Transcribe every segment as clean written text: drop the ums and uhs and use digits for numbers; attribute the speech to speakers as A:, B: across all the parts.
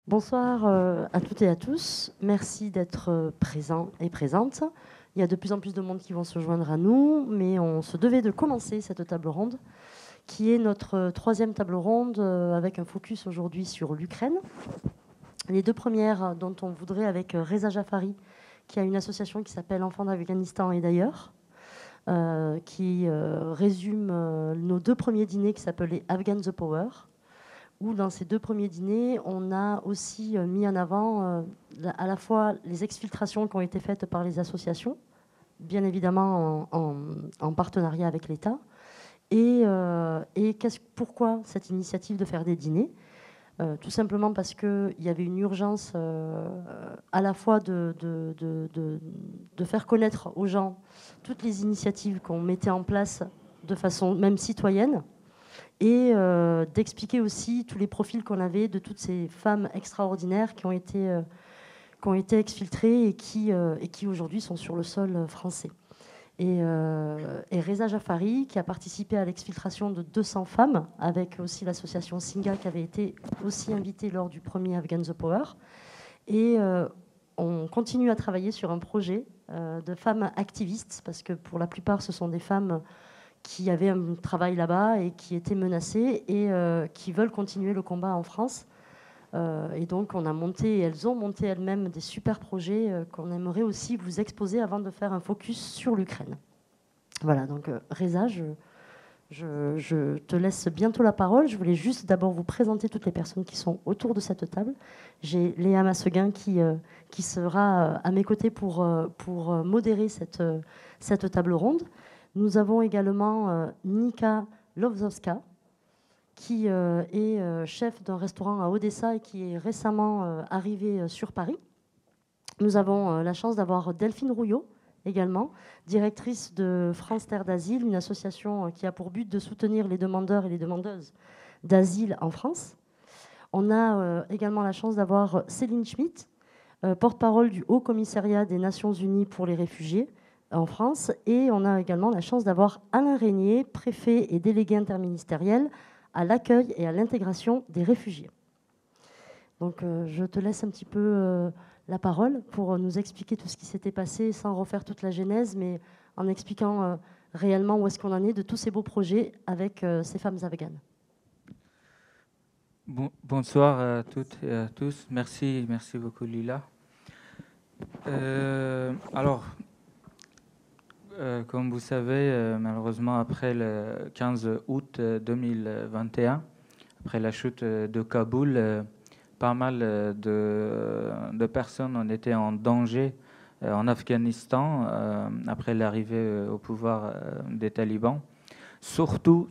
A: Bonsoir à toutes et à tous. Merci d'être présents et présentes. Il y a de plus en plus de monde qui vont se joindre à nous, mais on se devait de commencer cette table ronde, qui est notre troisième table ronde avec un focus aujourd'hui sur l'Ukraine. Les deux premières dont on voudrait avec Reza Jafari, qui a une association qui s'appelle Enfants d'Afghanistan et d'ailleurs, qui résume nos deux premiers dîners qui s'appelaient Afghan the Power, où dans ces deux premiers dîners, on a aussi mis en avant à la fois les exfiltrations qui ont été faites par les associations, bien évidemment en partenariat avec l'État, et pourquoi cette initiative de faire des dîners. Tout simplement parce qu'il y avait une urgence à la fois de faire connaître aux gens toutes les initiatives qu'on mettait en place de façon même citoyenne, et d'expliquer aussi tous les profils qu'on avait de toutes ces femmes extraordinaires qui ont été exfiltrées et qui aujourd'hui sont sur le sol français. Et Reza Jafari, qui a participé à l'exfiltration de 200 femmes, avec aussi l'association Singa, qui avait été aussi invitée lors du premier Afghan the Power. Et on continue à travailler sur un projet de femmes activistes, parce que pour la plupart, ce sont des femmes qui avaient un travail là-bas et qui étaient menacées et qui veulent continuer le combat en France. Et donc, on a monté, et elles ont monté elles-mêmes des super projets qu'on aimerait aussi vous exposer avant de faire un focus sur l'Ukraine. Voilà, donc Reza, je te laisse bientôt la parole. Je voulais juste d'abord vous présenter toutes les personnes qui sont autour de cette table. J'ai Léa Masseguin qui sera à mes côtés pour modérer cette table ronde. Nous avons également Nika Lovzowska, qui est chef d'un restaurant à Odessa et qui est récemment arrivée sur Paris. Nous avons la chance d'avoir Delphine Rouillot, également, directrice de France Terre d'Asile, une association qui a pour but de soutenir les demandeurs et les demandeuses d'asile en France. On a également la chance d'avoir Céline Schmitt, porte-parole du Haut Commissariat des Nations Unies pour les réfugiés en France. Et on a également la chance d'avoir Alain Régnier, préfet et délégué interministériel à l'accueil et à l'intégration des réfugiés. Donc je te laisse un petit peu la parole pour nous expliquer tout ce qui s'était passé sans refaire toute la genèse, mais en expliquant réellement où est-ce qu'on en est de tous ces beaux projets avec ces femmes afghanes.
B: Bonsoir à toutes et à tous. Merci beaucoup Lila. Comme vous savez, malheureusement après le 15 août 2021, après la chute de Kaboul, pas mal de personnes ont été en danger en Afghanistan après l'arrivée au pouvoir des talibans, surtout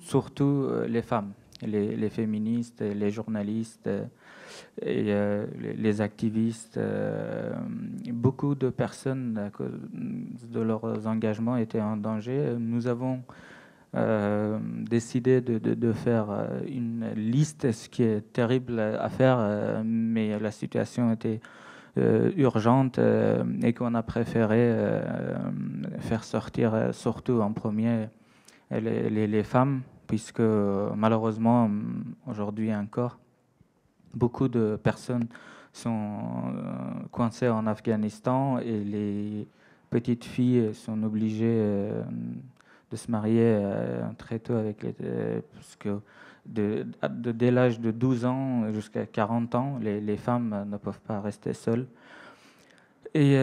B: les femmes. Les féministes, les journalistes et les activistes. Beaucoup de personnes, à cause de leurs engagements, étaient en danger. Nous avons décidé de faire une liste, ce qui est terrible à faire, mais la situation était urgente et qu'on a préféré faire sortir surtout en premier les femmes, puisque malheureusement, aujourd'hui encore, beaucoup de personnes sont coincées en Afghanistan et les petites filles sont obligées de se marier très tôt parce que dès l'âge de 12 ans jusqu'à 40 ans, les femmes ne peuvent pas rester seules. Et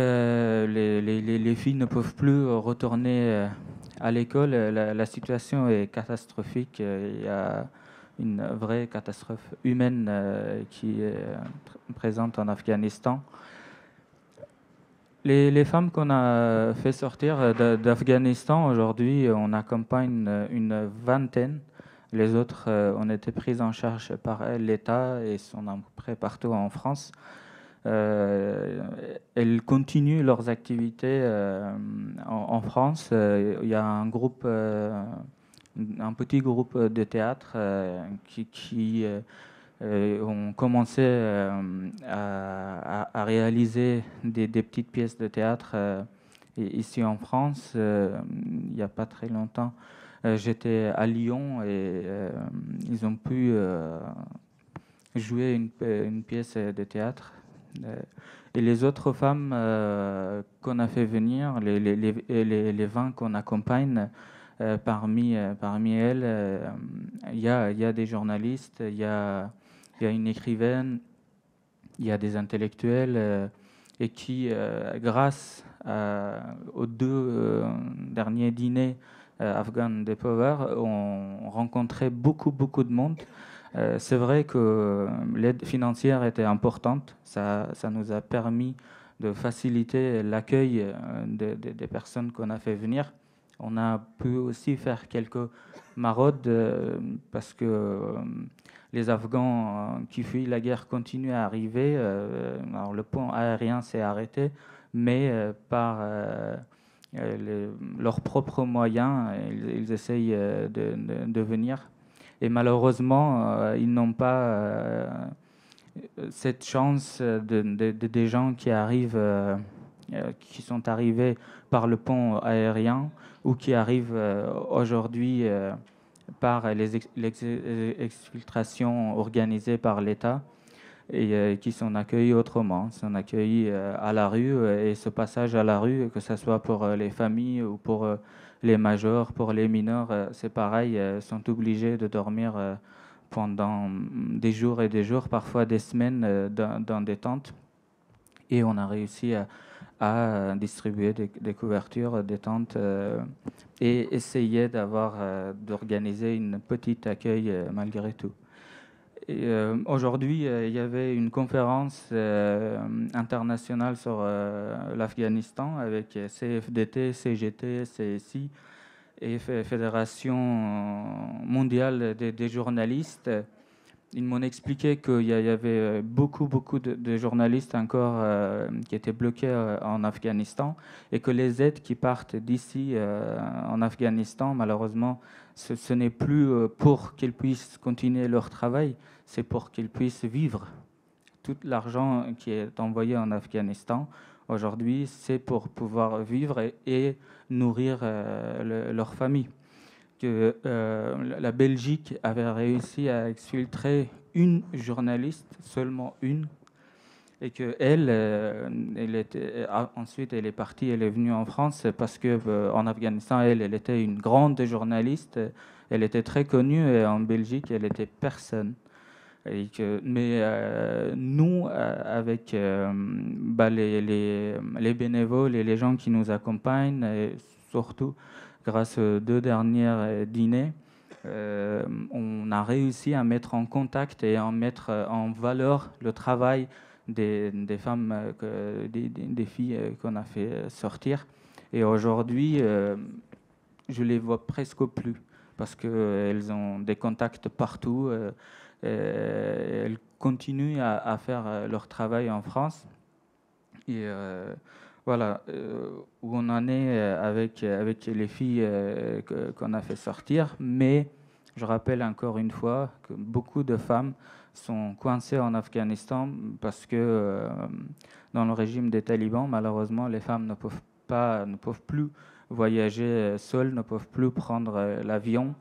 B: les filles ne peuvent plus retourner à l'école. La situation est catastrophique. Il y a une vraie catastrophe humaine qui est présente en Afghanistan. Les femmes qu'on a fait sortir d'Afghanistan, aujourd'hui, on accompagne une vingtaine. Les autres ont été prises en charge par l'État et sont à peu près partout en France. Elles continuent leurs activités en France. Il y a un petit groupe de théâtre qui ont commencé à réaliser des petites pièces de théâtre ici en France. Il n'y a pas très longtemps, j'étais à Lyon et ils ont pu jouer une pièce de théâtre. Et les autres femmes qu'on a fait venir, les 20 qu'on accompagne, parmi elles, il y a des journalistes, il y a une écrivaine, il y a des intellectuels, et qui, grâce aux deux derniers dîners Afghan de Power, ont rencontré beaucoup de monde. C'est vrai que l'aide financière était importante. Ça nous a permis de faciliter l'accueil des personnes qu'on a fait venir. On a pu aussi faire quelques maraudes parce que les Afghans qui fuient la guerre continuent à arriver. Alors le pont aérien s'est arrêté, mais par leurs propres moyens, ils essayent de venir. Et malheureusement, ils n'ont pas cette chance des gens qui arrivent, qui sont arrivés par le pont aérien ou qui arrivent aujourd'hui par les exfiltrations organisées par l'État et qui sont accueillis autrement, sont accueillis à la rue. Et ce passage à la rue, que ce soit pour les familles ou pour les majors, pour les mineurs, c'est pareil, sont obligés de dormir pendant des jours et des jours, parfois des semaines dans des tentes. Et on a réussi à distribuer des couvertures, des tentes et essayer d'organiser une petite accueil malgré tout. Aujourd'hui, il y avait une conférence internationale sur l'Afghanistan avec CFDT, CGT, CSI et Fédération mondiale des journalistes. Ils m'ont expliqué qu'il y avait beaucoup de journalistes encore qui étaient bloqués en Afghanistan et que les aides qui partent d'ici en Afghanistan, malheureusement, ce n'est plus pour qu'ils puissent continuer leur travail, c'est pour qu'ils puissent vivre. Tout l'argent qui est envoyé en Afghanistan aujourd'hui, c'est pour pouvoir vivre et nourrir leur famille. Que la Belgique avait réussi à exfiltrer une journaliste, seulement une, et que ensuite elle est partie, elle est venue en France parce que en Afghanistan, elle était une grande journaliste, elle était très connue et en Belgique, elle était personne. Mais nous, avec les bénévoles et les gens qui nous accompagnent, et surtout grâce aux 2 derniers dîners, on a réussi à mettre en contact et à mettre en valeur le travail des femmes, des filles qu'on a fait sortir. Et aujourd'hui, je les vois presque plus parce qu'elles ont des contacts partout. Elles continuent à faire leur travail en France. Et voilà où on en est avec les filles qu'on a fait sortir. Mais je rappelle encore une fois que beaucoup de femmes sont coincées en Afghanistan parce que dans le régime des talibans, malheureusement, les femmes ne peuvent plus voyager seules, ne peuvent plus prendre l'avion.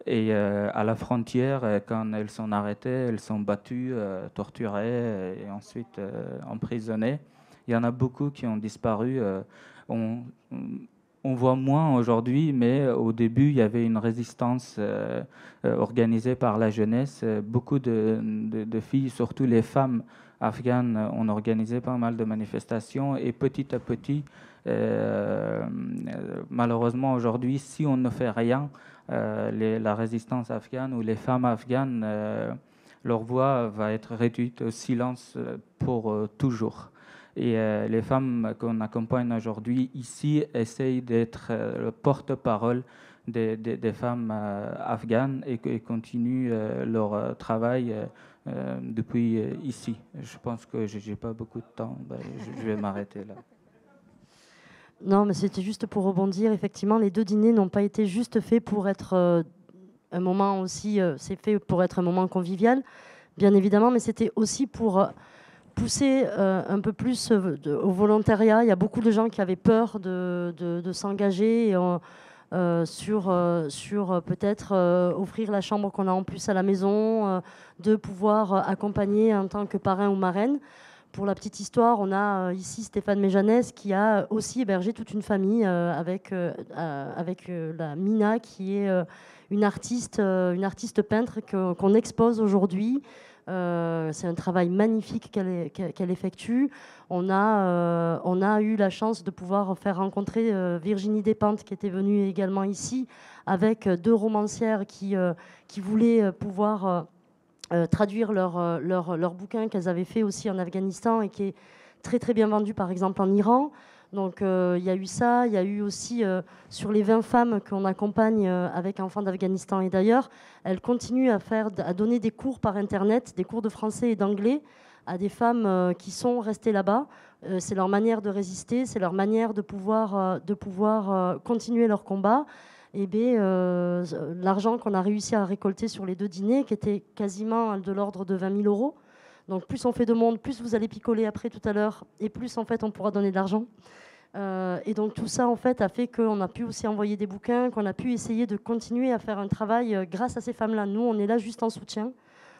B: Et à la frontière, quand elles sont arrêtées, elles sont battues, torturées et ensuite emprisonnées. Il y en a beaucoup qui ont disparu. On voit moins aujourd'hui, mais au début, il y avait une résistance organisée par la jeunesse. Beaucoup de filles, surtout les femmes afghanes, ont organisé pas mal de manifestations. Et petit à petit, malheureusement aujourd'hui, si on ne fait rien, la résistance afghane ou les femmes afghanes, leur voix va être réduite au silence pour toujours. Et les femmes qu'on accompagne aujourd'hui ici essayent d'être le porte-parole des femmes afghanes et continuent leur travail depuis ici. Je pense que je n'ai pas beaucoup de temps, je vais m'arrêter là.
A: Non, mais c'était juste pour rebondir. Effectivement, les 2 dîners n'ont pas été juste faits pour être un moment aussi. C'est fait pour être un moment convivial, bien évidemment, mais c'était aussi pour pousser un peu plus au volontariat. Il y a beaucoup de gens qui avaient peur de s'engager. sur peut-être offrir la chambre qu'on a en plus à la maison, de pouvoir accompagner en tant que parrain ou marraine. Pour la petite histoire, on a ici Stéphane Méjanès qui a aussi hébergé toute une famille avec la Mina qui est une artiste peintre qu'on expose aujourd'hui. C'est un travail magnifique qu'elle effectue. On a eu la chance de pouvoir faire rencontrer Virginie Despentes qui était venue également ici avec 2 romancières qui voulaient pouvoir traduire leur bouquin qu'elles avaient fait aussi en Afghanistan et qui est très très bien vendu par exemple en Iran. Donc il y a eu ça, il y a eu aussi sur les 20 femmes qu'on accompagne avec Enfants d'Afghanistan et d'ailleurs, elles continuent à donner des cours par internet, des cours de français et d'anglais à des femmes qui sont restées là-bas. C'est leur manière de résister, c'est leur manière de pouvoir continuer leur combat. Et l'argent qu'on a réussi à récolter sur les 2 dîners, qui était quasiment de l'ordre de 20 000 euros. Donc plus on fait de monde, plus vous allez picoler après tout à l'heure, et plus en fait on pourra donner de l'argent. Et donc tout ça en fait a fait qu'on a pu aussi envoyer des bouquins, qu'on a pu essayer de continuer à faire un travail grâce à ces femmes-là. Nous, on est là juste en soutien.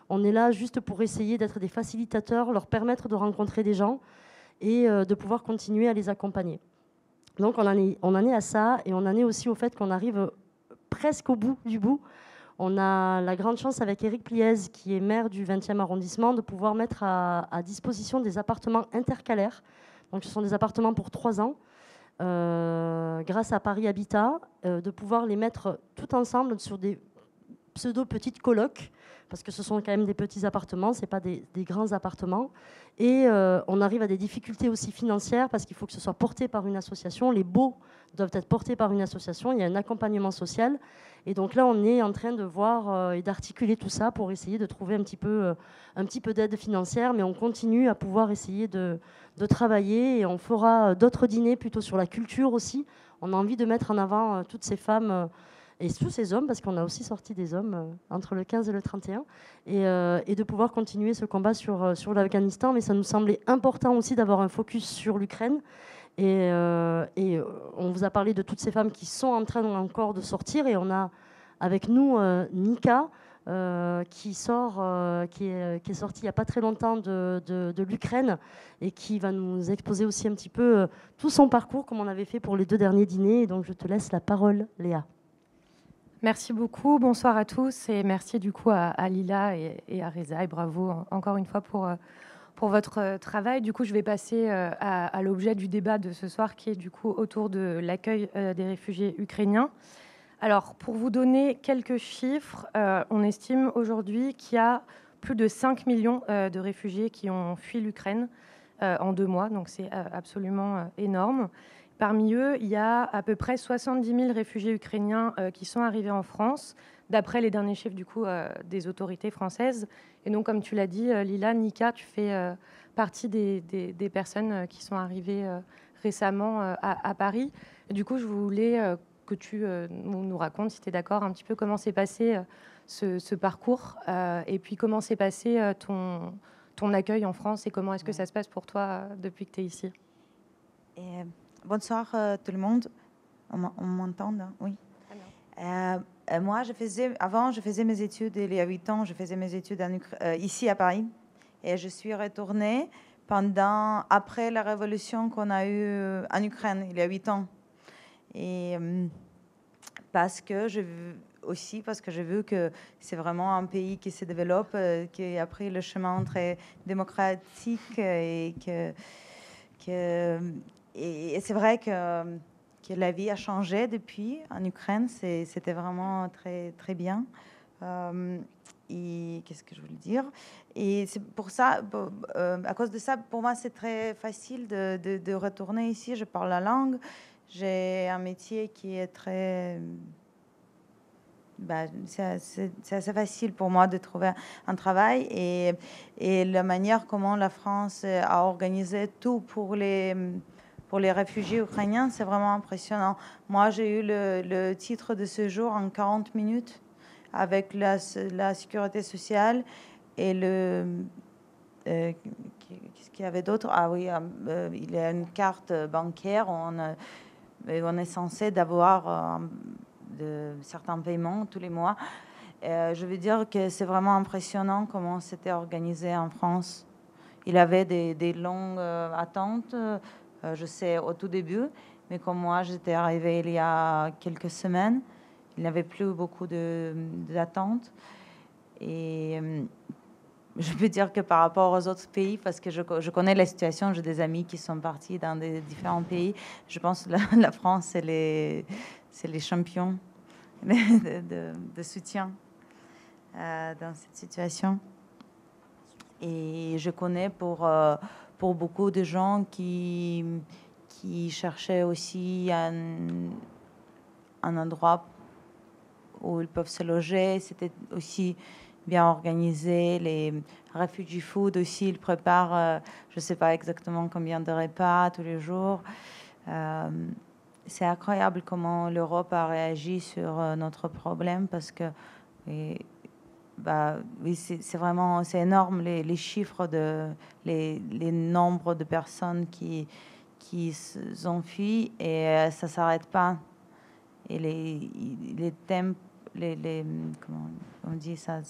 A: On est là juste pour essayer d'être des facilitateurs, leur permettre de rencontrer des gens et de pouvoir continuer à les accompagner. Donc on en est à ça, et on en est aussi au fait qu'on arrive presque au bout du bout. On a la grande chance avec Éric Pliez, qui est maire du 20e arrondissement, de pouvoir mettre à disposition des appartements intercalaires. Donc ce sont des appartements pour 3 ans, grâce à Paris Habitat, de pouvoir les mettre tout ensemble sur des pseudo-petites colocs, parce que ce sont quand même des petits appartements, ce n'est pas des grands appartements. Et on arrive à des difficultés aussi financières, parce qu'il faut que ce soit porté par une association. Les baux doivent être portés par une association, il y a un accompagnement social. Et donc là, on est en train de voir et d'articuler tout ça pour essayer de trouver un petit peu d'aide financière, mais on continue à pouvoir essayer de travailler, et on fera d'autres dîners plutôt sur la culture aussi. On a envie de mettre en avant toutes ces femmes et tous ces hommes, parce qu'on a aussi sorti des hommes entre le 15 et le 31, et de pouvoir continuer ce combat sur l'Afghanistan. Mais ça nous semblait important aussi d'avoir un focus sur l'Ukraine. Et on vous a parlé de toutes ces femmes qui sont en train encore de sortir, et on a avec nous Nika, qui est sortie il n'y a pas très longtemps de l'Ukraine, et qui va nous exposer aussi un petit peu tout son parcours, comme on avait fait pour les 2 derniers dîners. Et donc je te laisse la parole, Léa.
C: Merci beaucoup, bonsoir à tous, et merci du coup à Lila et à Reza, et bravo encore une fois pour votre travail. Du coup, je vais passer à l'objet du débat de ce soir, qui est du coup autour de l'accueil des réfugiés ukrainiens. Alors, pour vous donner quelques chiffres, on estime aujourd'hui qu'il y a plus de 5 millions de réfugiés qui ont fui l'Ukraine en 2 mois, donc c'est absolument énorme. Parmi eux, il y a à peu près 70 000 réfugiés ukrainiens qui sont arrivés en France, d'après les derniers chiffres du coup des autorités françaises. Et donc, comme tu l'as dit, Lila, Nika, tu fais partie des personnes qui sont arrivées récemment à Paris. Et du coup, je voulais que tu nous racontes, si tu es d'accord, un petit peu comment s'est passé ce parcours et puis comment s'est passé ton accueil en France, et comment est-ce que ça se passe pour toi depuis que tu es ici.
D: Bonsoir tout le monde. On m'entend, oui. Moi, avant, je faisais mes études, il y a 8 ans, je faisais mes études ici à Paris. Et je suis retournée après la révolution qu'on a eue en Ukraine, il y a 8 ans. Et parce que j'ai vu que c'est vraiment un pays qui se développe, qui a pris le chemin très démocratique, et c'est vrai que la vie a changé depuis en Ukraine. C'était vraiment très, très bien. Et qu'est-ce que je voulais dire? Et c'est pour ça, à cause de ça, pour moi, c'est très facile de retourner ici. Je parle la langue. J'ai un métier qui est très... c'est assez facile pour moi de trouver un travail. Et la manière comment la France a organisé tout pour les réfugiés ukrainiens, c'est vraiment impressionnant. Moi, j'ai eu le titre de séjour en 40 minutes avec la sécurité sociale et qu'est-ce qu'il y avait d'autre? Ah oui, il y a une carte bancaire. on est censé d'avoir de certains paiements tous les mois. Je veux dire que c'est vraiment impressionnant comment c'était organisé en France. Il avait des longues attentes, je sais, au tout début, mais comme moi, j'étais arrivée il y a quelques semaines, il n'y avait plus beaucoup d'attentes. Et je peux dire que par rapport aux autres pays, parce que je connais la situation, j'ai des amis qui sont partis dans des différents pays, je pense que la France, c'est les champions de soutien dans cette situation. Et je connais pour beaucoup de gens qui cherchaient aussi un endroit où ils peuvent se loger. C'était aussi bien organisé. Les Refugee Food aussi, ils préparent, je ne sais pas exactement combien de repas tous les jours. C'est incroyable comment l'Europe a réagi sur notre problème parce que... oui, c'est vraiment énorme les chiffres les nombres de personnes qui s'enfuient et ça s'arrête pas. Et les thèmes, comment on dit ça,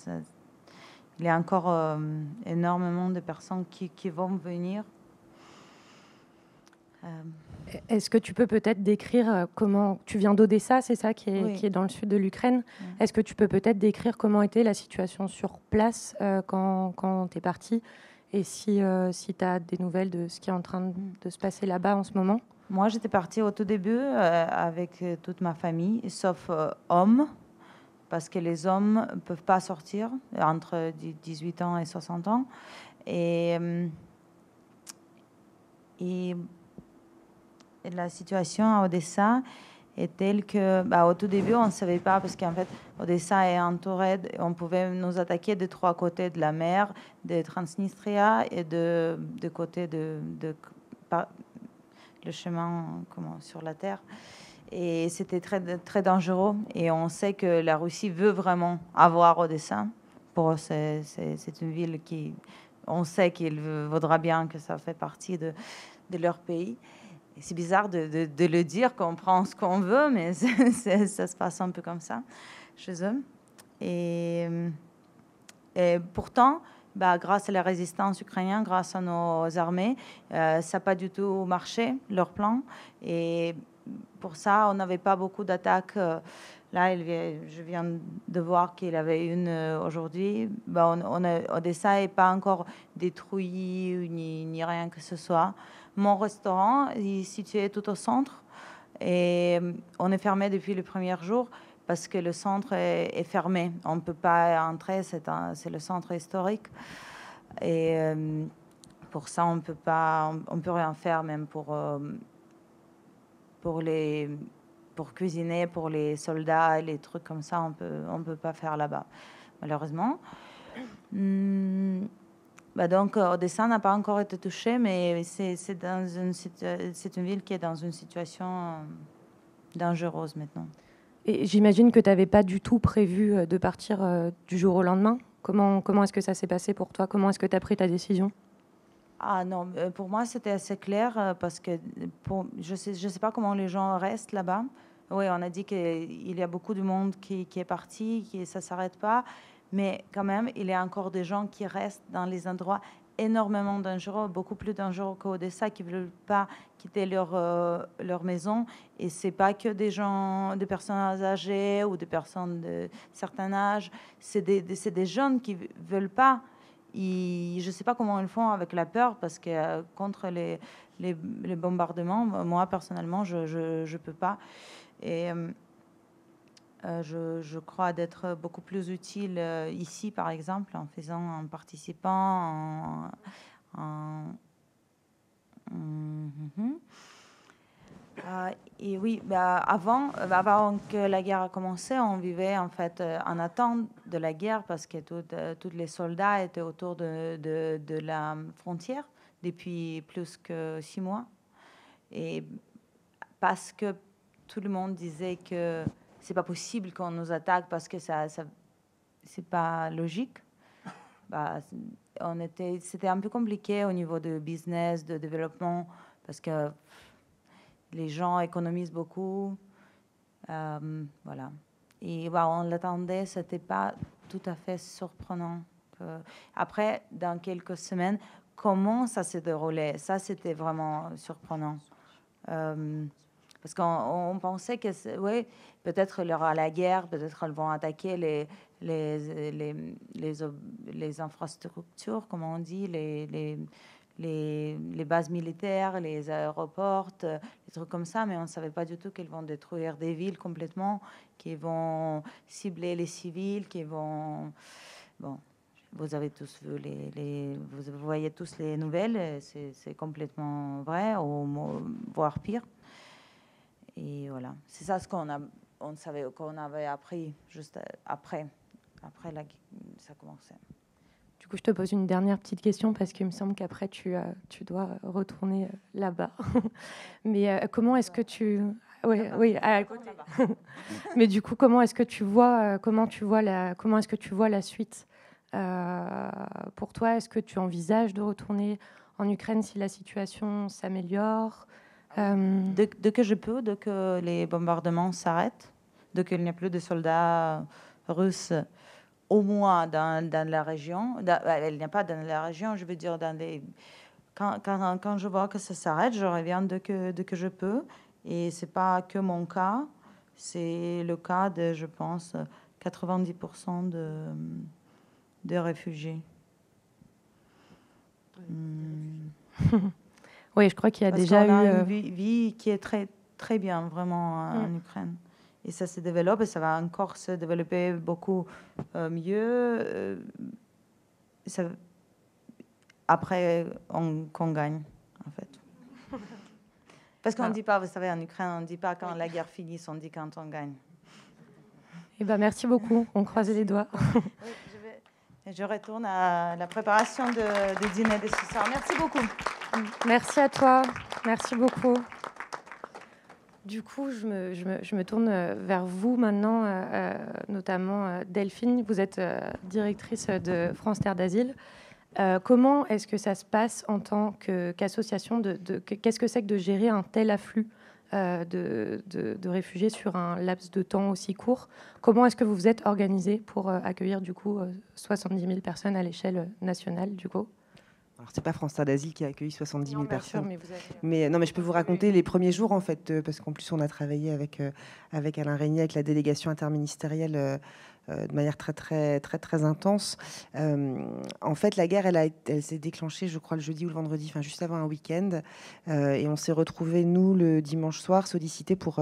D: il y a encore énormément de personnes qui vont venir.
C: Est-ce que tu peux peut-être décrire comment... Tu viens d'Odessa, c'est ça, qui est dans le sud de l'Ukraine.
D: Oui.
C: Est-ce que tu peux peut-être décrire comment était la situation sur place quand tu es partie et si tu as des nouvelles de ce qui est en train de se passer là-bas en ce moment?
D: Moi, j'étais partie au tout début avec toute ma famille, sauf hommes, parce que les hommes ne peuvent pas sortir entre 18 ans et 60 ans. Et la situation à Odessa est telle que, au tout début, on ne savait pas, parce qu'en fait, Odessa est entourée, on pouvait nous attaquer de 3 côtés de la mer, de Transnistria et de côté le chemin sur la terre. Et c'était très, très dangereux. Et on sait que la Russie veut vraiment avoir Odessa. C'est une ville qui... On sait qu'il vaudra bien que ça fait partie de leur pays. C'est bizarre de le dire, qu'on prend ce qu'on veut, mais ça se passe un peu comme ça chez eux. Et pourtant, grâce à la résistance ukrainienne, grâce à nos armées, ça n'a pas du tout marché, leur plan. Et pour ça, on n'avait pas beaucoup d'attaques. Là, je viens de voir qu'il y avait une aujourd'hui. Odessa n'est pas encore détruit ni rien que ce soit. Mon restaurant est situé tout au centre et on est fermé depuis le premier jour parce que le centre est fermé. On ne peut pas entrer, c'est le centre historique. Et pour ça, on peut rien faire, même pour cuisiner pour les soldats et les trucs comme ça, on peut pas faire là-bas, malheureusement. Donc, Odessa n'a pas encore été touchée, mais c'est une ville qui est dans une situation dangereuse maintenant.
C: Et j'imagine que tu n'avais pas du tout prévu de partir du jour au lendemain. Comment est-ce que ça s'est passé pour toi? Comment est-ce que tu as pris ta décision?
D: Ah non, pour moi, c'était assez clair parce que je sais pas comment les gens restent là-bas. Oui, on a dit qu'il y a beaucoup de monde qui est parti, ça ne s'arrête pas. Mais quand même, il y a encore des gens qui restent dans les endroits énormément dangereux, beaucoup plus dangereux qu'Odessa, qui ne veulent pas quitter leur maison. Et ce n'est pas que des personnes âgées ou des personnes de certain âge. C'est des jeunes qui ne veulent pas. Je ne sais pas comment ils font avec la peur, parce que contre les bombardements, moi, personnellement, je ne peux pas. Et je crois d'être beaucoup plus utile ici, par exemple, en participant, et oui, avant que la guerre a commencé, on vivait en fait en attente de la guerre parce que tous les soldats étaient autour de la frontière depuis plus que 6 mois. Et parce que tout le monde disait que c'est pas possible qu'on nous attaque parce que c'est pas logique. C'était un peu compliqué au niveau de business, de développement, parce que les gens économisent beaucoup. Voilà. Et on l'attendait, c'était pas tout à fait surprenant. Après, dans quelques semaines, comment ça s'est déroulé, ça c'était vraiment surprenant. Parce qu'on pensait que, oui, peut-être il y aura la guerre, peut-être ils vont attaquer les infrastructures, comme on dit, les bases militaires, les aéroports, des trucs comme ça, mais on ne savait pas du tout qu'ils vont détruire des villes complètement, qu'ils vont cibler les civils, qu'ils vont... Bon, vous avez tous vu vous voyez tous les nouvelles, c'est complètement vrai, voire pire. Et voilà, c'est ça ce on savait, qu'on avait appris juste après ça commençait.
C: Du coup, je te pose une dernière petite question parce qu'il me semble qu'après, tu dois retourner là-bas. Mais comment est-ce que tu... Oui, à côté. Mais du coup, comment est-ce que tu vois la suite pour toi? Est-ce que tu envisages de retourner en Ukraine si la situation s'améliore?
D: Dès que je peux, dès que les bombardements s'arrêtent, dès qu'il n'y a plus de soldats russes, au moins dans la région. Il n'y a pas dans la région, je veux dire dans les... Quand je vois que ça s'arrête, je reviens dès que je peux. Et c'est pas que mon cas, c'est le cas de, je pense, 90% de réfugiés.
C: Oui, je crois qu'il y a
D: Parce
C: déjà
D: qu'on
C: eu...
D: a une vie qui est très, très bien, vraiment, en Ukraine. Et ça se développe et ça va encore se développer beaucoup mieux. Après qu'on gagne, en fait. Parce qu'on ne dit pas, vous savez, en Ukraine, on ne dit pas quand la guerre finit, on dit quand on gagne.
C: Eh ben, merci beaucoup, on croise les doigts.
D: Oui, je retourne à la préparation du dîner de ce soir. Merci beaucoup.
C: Merci à toi, merci beaucoup. Du coup, je me tourne vers vous maintenant, notamment Delphine. Vous êtes directrice de France Terre d'Asile. Comment est-ce que ça se passe en tant qu'association qu'est-ce que c'est que de gérer un tel afflux de réfugiés sur un laps de temps aussi court? Comment est-ce que vous vous êtes organisé pour accueillir du coup 70 000 personnes à l'échelle nationale du coup?
E: Alors, c'est pas France Terre d'Asile qui a accueilli 70 000 personnes.
C: Sûr,
E: mais je peux vous raconter les premiers jours, en fait, parce qu'en plus, on a travaillé avec Alain Régnier, avec la délégation interministérielle, de manière très, très, très, très intense. En fait, la guerre, elle s'est déclenchée, je crois, le jeudi ou le vendredi, enfin, juste avant un week-end. Et on s'est retrouvés, nous, le dimanche soir, sollicités pour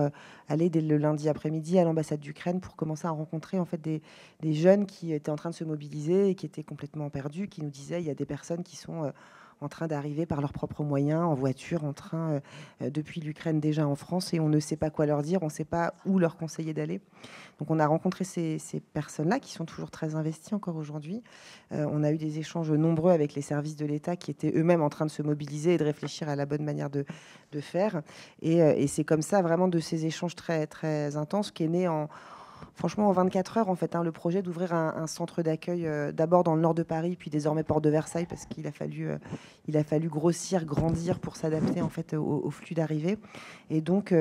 E: aller dès le lundi après-midi à l'ambassade d'Ukraine pour commencer à rencontrer, en fait, des jeunes qui étaient en train de se mobiliser et qui étaient complètement perdus, qui nous disaient, il y a des personnes qui sont en train d'arriver par leurs propres moyens, en voiture, en train, depuis l'Ukraine déjà en France, et on ne sait pas quoi leur dire, on ne sait pas où leur conseiller d'aller. Donc on a rencontré ces personnes-là qui sont toujours très investies encore aujourd'hui. On a eu des échanges nombreux avec les services de l'État qui étaient eux-mêmes en train de se mobiliser et de réfléchir à la bonne manière de faire. Et c'est comme ça, vraiment, de ces échanges très, très intenses qu'est né franchement, en 24 heures, en fait, le projet d'ouvrir un centre d'accueil d'abord dans le nord de Paris, puis désormais porte de Versailles, parce qu'il a fallu grossir, grandir pour s'adapter en fait au flux d'arrivée. Et donc,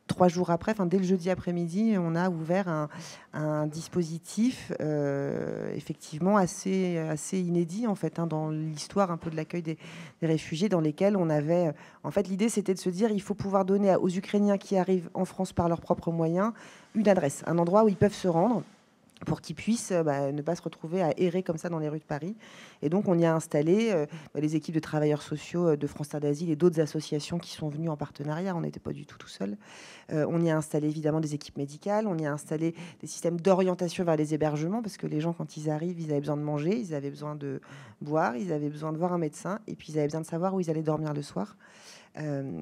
E: 3 jours après, dès le jeudi après-midi, on a ouvert un dispositif effectivement assez inédit en fait dans l'histoire un peu de l'accueil des réfugiés, dans lesquels on avait en fait l'idée c'était de se dire il faut pouvoir donner aux Ukrainiens qui arrivent en France par leurs propres moyens une adresse, un endroit où ils peuvent se rendre pour qu'ils puissent ne pas se retrouver à errer comme ça dans les rues de Paris. Et donc, on y a installé les équipes de travailleurs sociaux de France Terre d'Asile et d'autres associations qui sont venues en partenariat. On n'était pas du tout seul. On y a installé évidemment des équipes médicales. On y a installé des systèmes d'orientation vers les hébergements parce que les gens, quand ils arrivent, ils avaient besoin de manger, ils avaient besoin de boire, ils avaient besoin de voir un médecin et puis ils avaient besoin de savoir où ils allaient dormir le soir.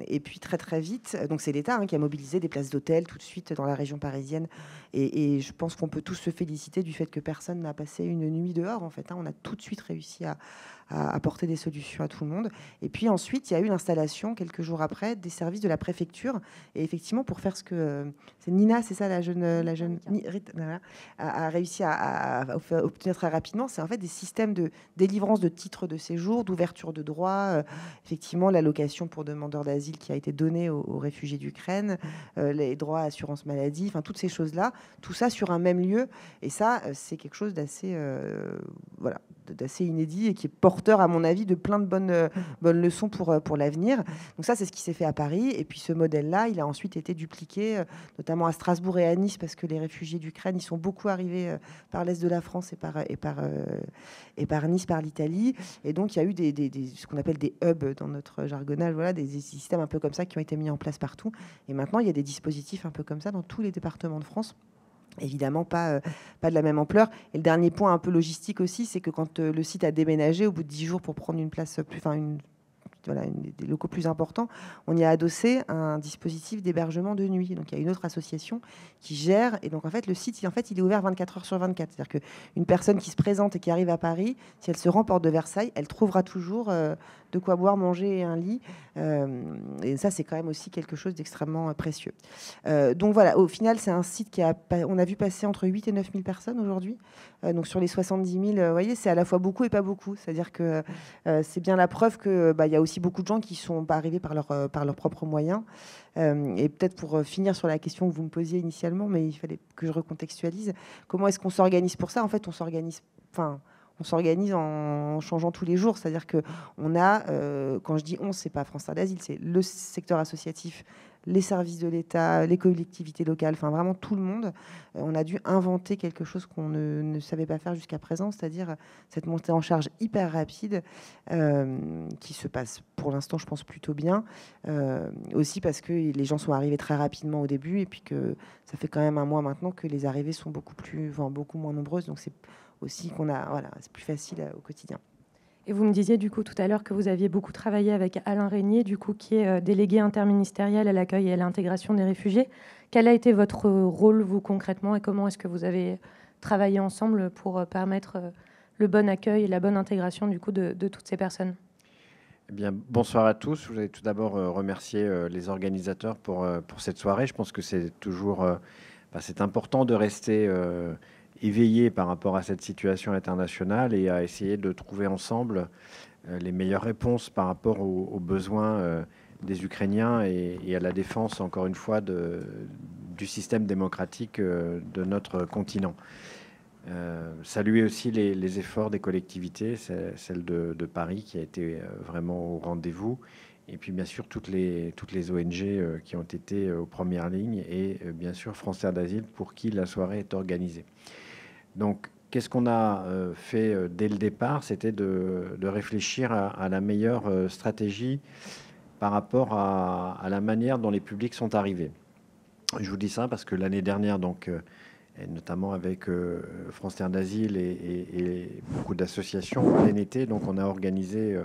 E: Et puis très très vite, donc c'est l'État qui a mobilisé des places d'hôtel tout de suite dans la région parisienne. Et je pense qu'on peut tous se féliciter du fait que personne n'a passé une nuit dehors. En fait, on a tout de suite réussi apporter des solutions à tout le monde. Et puis ensuite, il y a eu l'installation, quelques jours après, des services de la préfecture. Et effectivement, pour faire ce que... c'est Nina, c'est ça, la jeune voilà, a réussi à obtenir très rapidement. C'est en fait des systèmes de délivrance de titres de séjour, d'ouverture de droits, effectivement, l'allocation pour demandeurs d'asile qui a été donnée aux réfugiés d'Ukraine, les droits à assurance maladie, enfin toutes ces choses-là, tout ça sur un même lieu. Et ça, c'est quelque chose d'assez voilà, d'assez inédit et qui est porteur, à mon avis, de plein de bonnes leçons pour l'avenir. Donc ça, c'est ce qui s'est fait à Paris. Et puis ce modèle-là, il a ensuite été dupliqué, notamment à Strasbourg et à Nice, parce que les réfugiés d'Ukraine, ils sont beaucoup arrivés par l'est de la France et par Nice, par l'Italie. Et donc, il y a eu ce qu'on appelle des hubs dans notre jargonnage, voilà, des systèmes un peu comme ça qui ont été mis en place partout. Et maintenant, il y a des dispositifs un peu comme ça dans tous les départements de France. Évidemment, pas de la même ampleur. Et le dernier point un peu logistique aussi, c'est que quand le site a déménagé, au bout de 10 jours pour prendre une place plus... des locaux plus importants, on y a adossé un dispositif d'hébergement de nuit. Donc il y a une autre association qui gère, et donc en fait le site il est ouvert 24 heures sur 24. C'est-à-dire qu'une personne qui se présente et qui arrive à Paris, si elle se rend porte de Versailles, elle trouvera toujours de quoi boire, manger et un lit. Et ça, c'est quand même aussi quelque chose d'extrêmement précieux. Donc voilà, au final, c'est un site on a vu passer entre 8 et 9 000 personnes aujourd'hui. Donc sur les 70 000, vous voyez, c'est à la fois beaucoup et pas beaucoup. C'est-à-dire que c'est bien la preuve que il y a aussi beaucoup de gens qui sont pas arrivés par leurs propres moyens. Et peut-être pour finir sur la question que vous me posiez initialement, mais il fallait que je recontextualise. Comment est-ce qu'on s'organise pour ça? En fait, on s'organise en changeant tous les jours. C'est-à-dire que on a, quand je dis on, c'est pas France Terre d'Asile, c'est le secteur associatif, les services de l'État, les collectivités locales, enfin vraiment tout le monde. On a dû inventer quelque chose qu'on ne savait pas faire jusqu'à présent, c'est-à-dire cette montée en charge hyper rapide qui se passe pour l'instant, je pense, plutôt bien. Aussi parce que les gens sont arrivés très rapidement au début et puis que ça fait quand même un mois maintenant que les arrivées sont beaucoup moins nombreuses. Donc c'est aussi c'est plus facile au quotidien.
C: Et vous me disiez du coup tout à l'heure que vous aviez beaucoup travaillé avec Alain Régnier, du coup qui est délégué interministériel à l'accueil et à l'intégration des réfugiés. Quel a été votre rôle, vous, concrètement, et comment est-ce que vous avez travaillé ensemble pour permettre le bon accueil et la bonne intégration du coup de toutes ces personnes?
F: Eh bien, bonsoir à tous. Je voudrais tout d'abord remercier les organisateurs pour cette soirée. Je pense que c'est toujours c'est important de rester éveillé par rapport à cette situation internationale et à essayer de trouver ensemble les meilleures réponses par rapport aux besoins des Ukrainiens et à la défense, encore une fois, du système démocratique de notre continent. Saluer aussi les efforts des collectivités, celle de Paris qui a été vraiment au rendez-vous, et puis bien sûr toutes les ONG qui ont été aux premières lignes, et bien sûr France Terre d'Asile pour qui la soirée est organisée. Donc qu'est-ce qu'on a fait dès le départ? C'était de réfléchir à la meilleure stratégie par rapport à la manière dont les publics sont arrivés. Je vous dis ça parce que l'année dernière, donc et notamment avec France Terre d'Asile et beaucoup d'associations en plein été. Donc on a organisé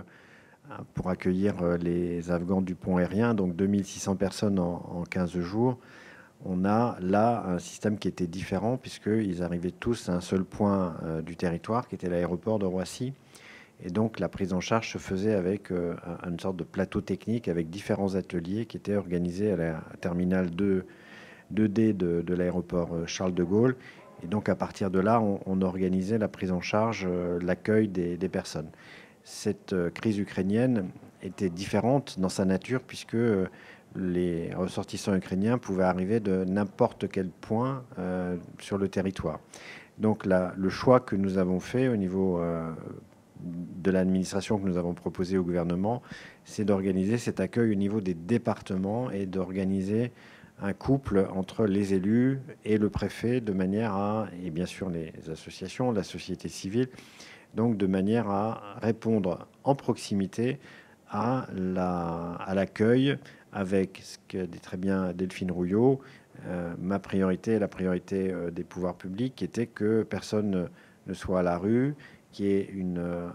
F: pour accueillir les Afghans du pont aérien, donc 2600 personnes en 15 jours. On a là un système qui était différent puisqu'ils arrivaient tous à un seul point du territoire qui était l'aéroport de Roissy. Et donc la prise en charge se faisait avec une sorte de plateau technique avec différents ateliers qui étaient organisés à la terminale 2D de l'aéroport Charles de Gaulle. Et donc à partir de là, on organisait la prise en charge, l'accueil des personnes. Cette crise ukrainienne était différente dans sa nature puisque les ressortissants ukrainiens pouvaient arriver de n'importe quel point sur le territoire. Donc le choix que nous avons fait au niveau de l'administration, que nous avons proposé au gouvernement, c'est d'organiser cet accueil au niveau des départements et d'organiser un couple entre les élus et le préfet de manière et bien sûr les associations, la société civile, donc de manière à répondre en proximité à l'accueil avec ce que dit très bien Delphine Rouillot, ma priorité, la priorité des pouvoirs publics, était que personne ne soit à la rue, qu'il y ait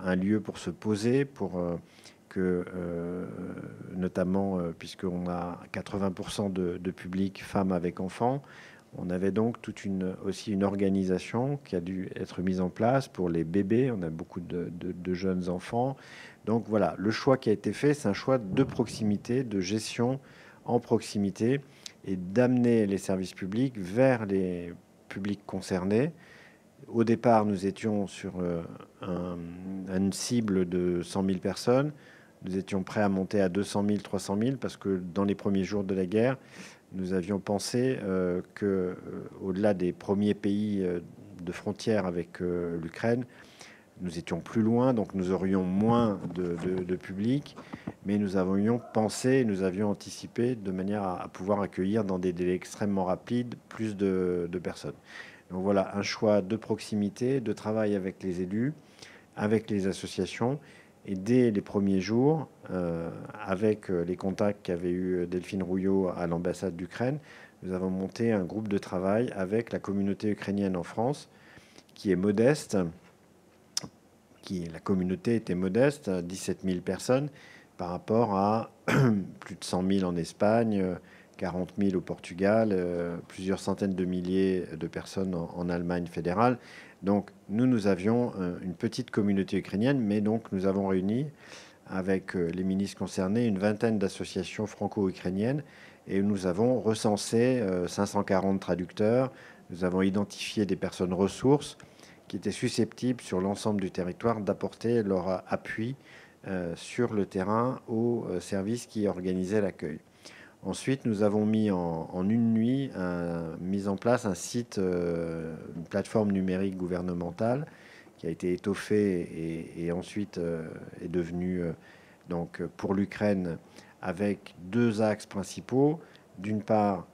F: un lieu pour se poser, pour que, notamment, puisqu'on a 80% de public femmes avec enfants, On avait donc aussi une organisation qui a dû être mise en place pour les bébés. On a beaucoup de jeunes enfants. Donc voilà, le choix qui a été fait, c'est un choix de proximité, de gestion en proximité et d'amener les services publics vers les publics concernés. Au départ, nous étions sur une cible de 100 000 personnes. Nous étions prêts à monter à 200 000, 300 000 parce que dans les premiers jours de la guerre, nous avions pensé qu'au-delà des premiers pays de frontière avec l'Ukraine, nous étions plus loin, donc nous aurions moins de public, mais nous avions pensé, nous avions anticipé de manière à pouvoir accueillir dans des délais extrêmement rapides plus de personnes. Donc voilà, un choix de proximité, de travail avec les élus, avec les associations. Et dès les premiers jours, avec les contacts qu'avait eu Delphine Rouillot à l'ambassade d'Ukraine, nous avons monté un groupe de travail avec la communauté ukrainienne en France, qui est modeste. La communauté était modeste, 17 000 personnes, par rapport à plus de 100 000 en Espagne, 40 000 au Portugal, plusieurs centaines de milliers de personnes en Allemagne fédérale. Donc nous avions une petite communauté ukrainienne, mais donc nous avons réuni avec les ministres concernés une vingtaine d'associations franco-ukrainiennes et nous avons recensé 540 traducteurs. Nous avons identifié des personnes ressources qui étaient susceptibles sur l'ensemble du territoire d'apporter leur appui sur le terrain aux services qui organisaient l'accueil. Ensuite, nous avons mis en une nuit mis en place un site, une plateforme numérique gouvernementale qui a été étoffée et ensuite est devenue donc pour l'Ukraine avec deux axes principaux. D'une part,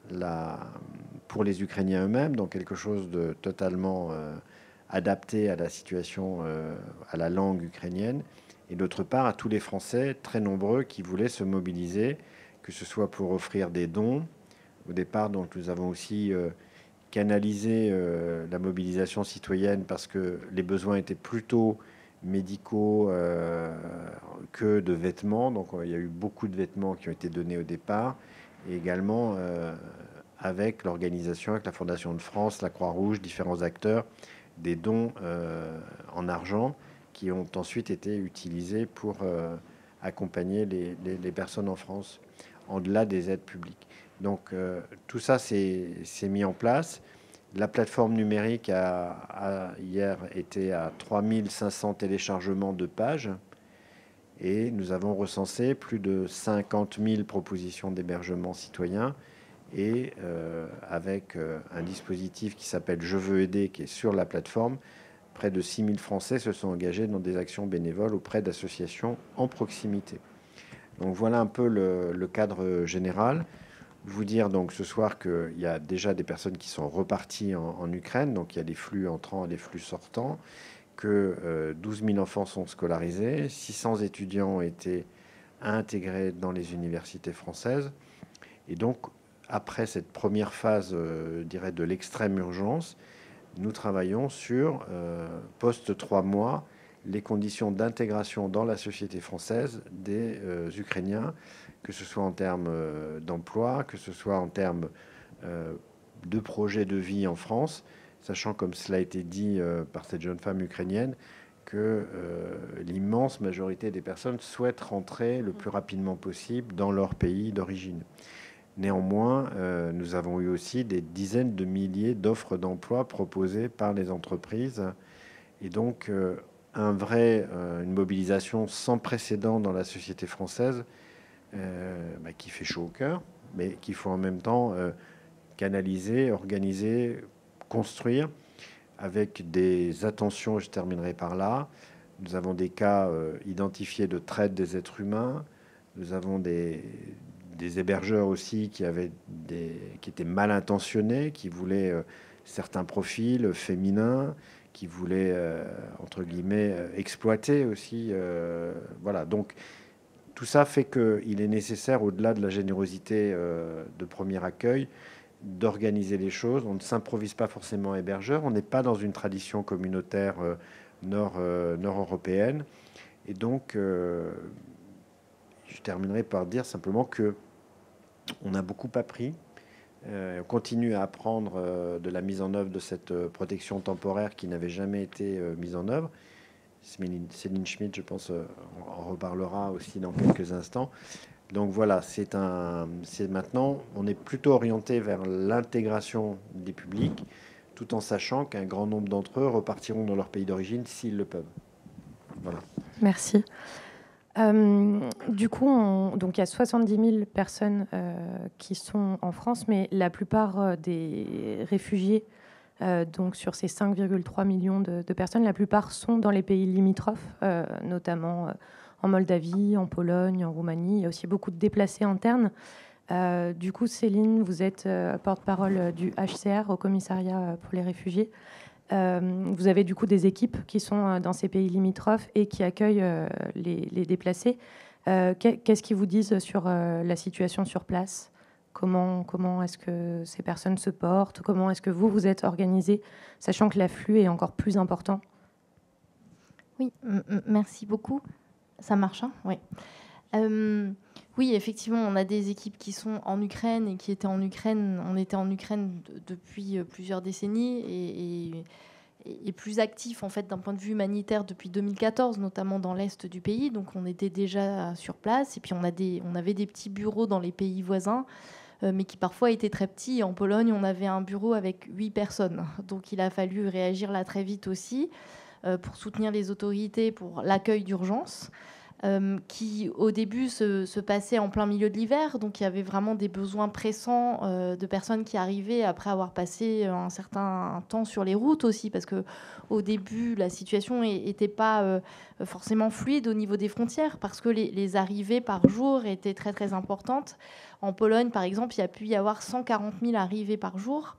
F: pour les Ukrainiens eux-mêmes, donc quelque chose de totalement adapté à la situation, à la langue ukrainienne, et d'autre part à tous les Français très nombreux qui voulaient se mobiliser, que ce soit pour offrir des dons. Au départ, donc, nous avons aussi canalisé la mobilisation citoyenne parce que les besoins étaient plutôt médicaux que de vêtements. Donc, il y a eu beaucoup de vêtements qui ont été donnés au départ, et également avec l'organisation, avec la Fondation de France, la Croix-Rouge, différents acteurs, des dons en argent qui ont ensuite été utilisés pour accompagner les personnes en France, en-delà des aides publiques. Donc tout ça s'est mis en place. La plateforme numérique a hier été à 3500 téléchargements de pages et nous avons recensé plus de 50 000 propositions d'hébergement citoyen et avec un dispositif qui s'appelle Je veux aider, qui est sur la plateforme, près de 6 000 Français se sont engagés dans des actions bénévoles auprès d'associations en proximité. Donc voilà un peu le cadre général. Vous dire donc ce soir qu'il y a déjà des personnes qui sont reparties en Ukraine, donc il y a des flux entrants et des flux sortants, que 12 000 enfants sont scolarisés, 600 étudiants ont été intégrés dans les universités françaises. Et donc, après cette première phase, je dirais, de l'extrême urgence, nous travaillons sur, post 3 mois, les conditions d'intégration dans la société française des Ukrainiens, que ce soit en termes d'emploi, que ce soit en termes de projet de vie en France, sachant, comme cela a été dit par cette jeune femme ukrainienne, que l'immense majorité des personnes souhaitent rentrer le plus rapidement possible dans leur pays d'origine. Néanmoins, nous avons eu aussi des dizaines de milliers d'offres d'emploi proposées par les entreprises, et donc une mobilisation sans précédent dans la société française, qui fait chaud au cœur, mais qu'il faut en même temps canaliser, organiser, construire, avec des attentions, je terminerai par là. Nous avons des cas identifiés de traite des êtres humains, nous avons des hébergeurs aussi qui étaient mal intentionnés, qui voulaient certains profils féminins, qui voulaient, entre guillemets, exploiter aussi. Voilà, donc tout ça fait qu'il est nécessaire, au-delà de la générosité de premier accueil, d'organiser les choses. On ne s'improvise pas forcément hébergeur, on n'est pas dans une tradition communautaire nord-européenne. Et donc, je terminerai par dire simplement que on a beaucoup appris On continue à apprendre de la mise en œuvre de cette protection temporaire qui n'avait jamais été mise en œuvre. Céline Schmitt, je pense, en reparlera aussi dans quelques instants. Donc voilà, c'est maintenant, on est plutôt orienté vers l'intégration des publics, tout en sachant qu'un grand nombre d'entre eux repartiront dans leur pays d'origine s'ils le peuvent. Voilà.
C: Merci. Du coup, donc il y a 70 000 personnes qui sont en France, mais la plupart des réfugiés, donc sur ces 5,3 millions de personnes, la plupart sont dans les pays limitrophes, notamment en Moldavie, en Pologne, en Roumanie. Il y a aussi beaucoup de déplacés internes. Du coup, Céline, vous êtes porte-parole du HCR au commissariat pour les réfugiés. Vous avez du coup des équipes qui sont dans ces pays limitrophes et qui accueillent les déplacés. Qu'est-ce qu'ils vous disent sur la situation sur place ? Comment est-ce que ces personnes se portent ? Comment est-ce que vous êtes organisés, sachant que l'afflux est encore plus important ?
G: Oui, merci beaucoup. Ça marche, hein ? Oui. Oui, effectivement, on a des équipes qui sont en Ukraine et qui étaient en Ukraine. On était en Ukraine depuis plusieurs décennies et plus actifs en fait d'un point de vue humanitaire depuis 2014, notamment dans l'est du pays. Donc on était déjà sur place et puis on avait des petits bureaux dans les pays voisins, mais qui parfois étaient très petits. En Pologne, on avait un bureau avec 8 personnes. Donc il a fallu réagir là très vite aussi pour soutenir les autorités pour l'accueil d'urgence. Qui au début se passait en plein milieu de l'hiver, donc il y avait vraiment des besoins pressants de personnes qui arrivaient après avoir passé un certain temps sur les routes aussi, parce que au début la situation n'était pas forcément fluide au niveau des frontières, parce que les arrivées par jour étaient très très importantes. En Pologne par exemple, il y a pu y avoir 140 000 arrivées par jour,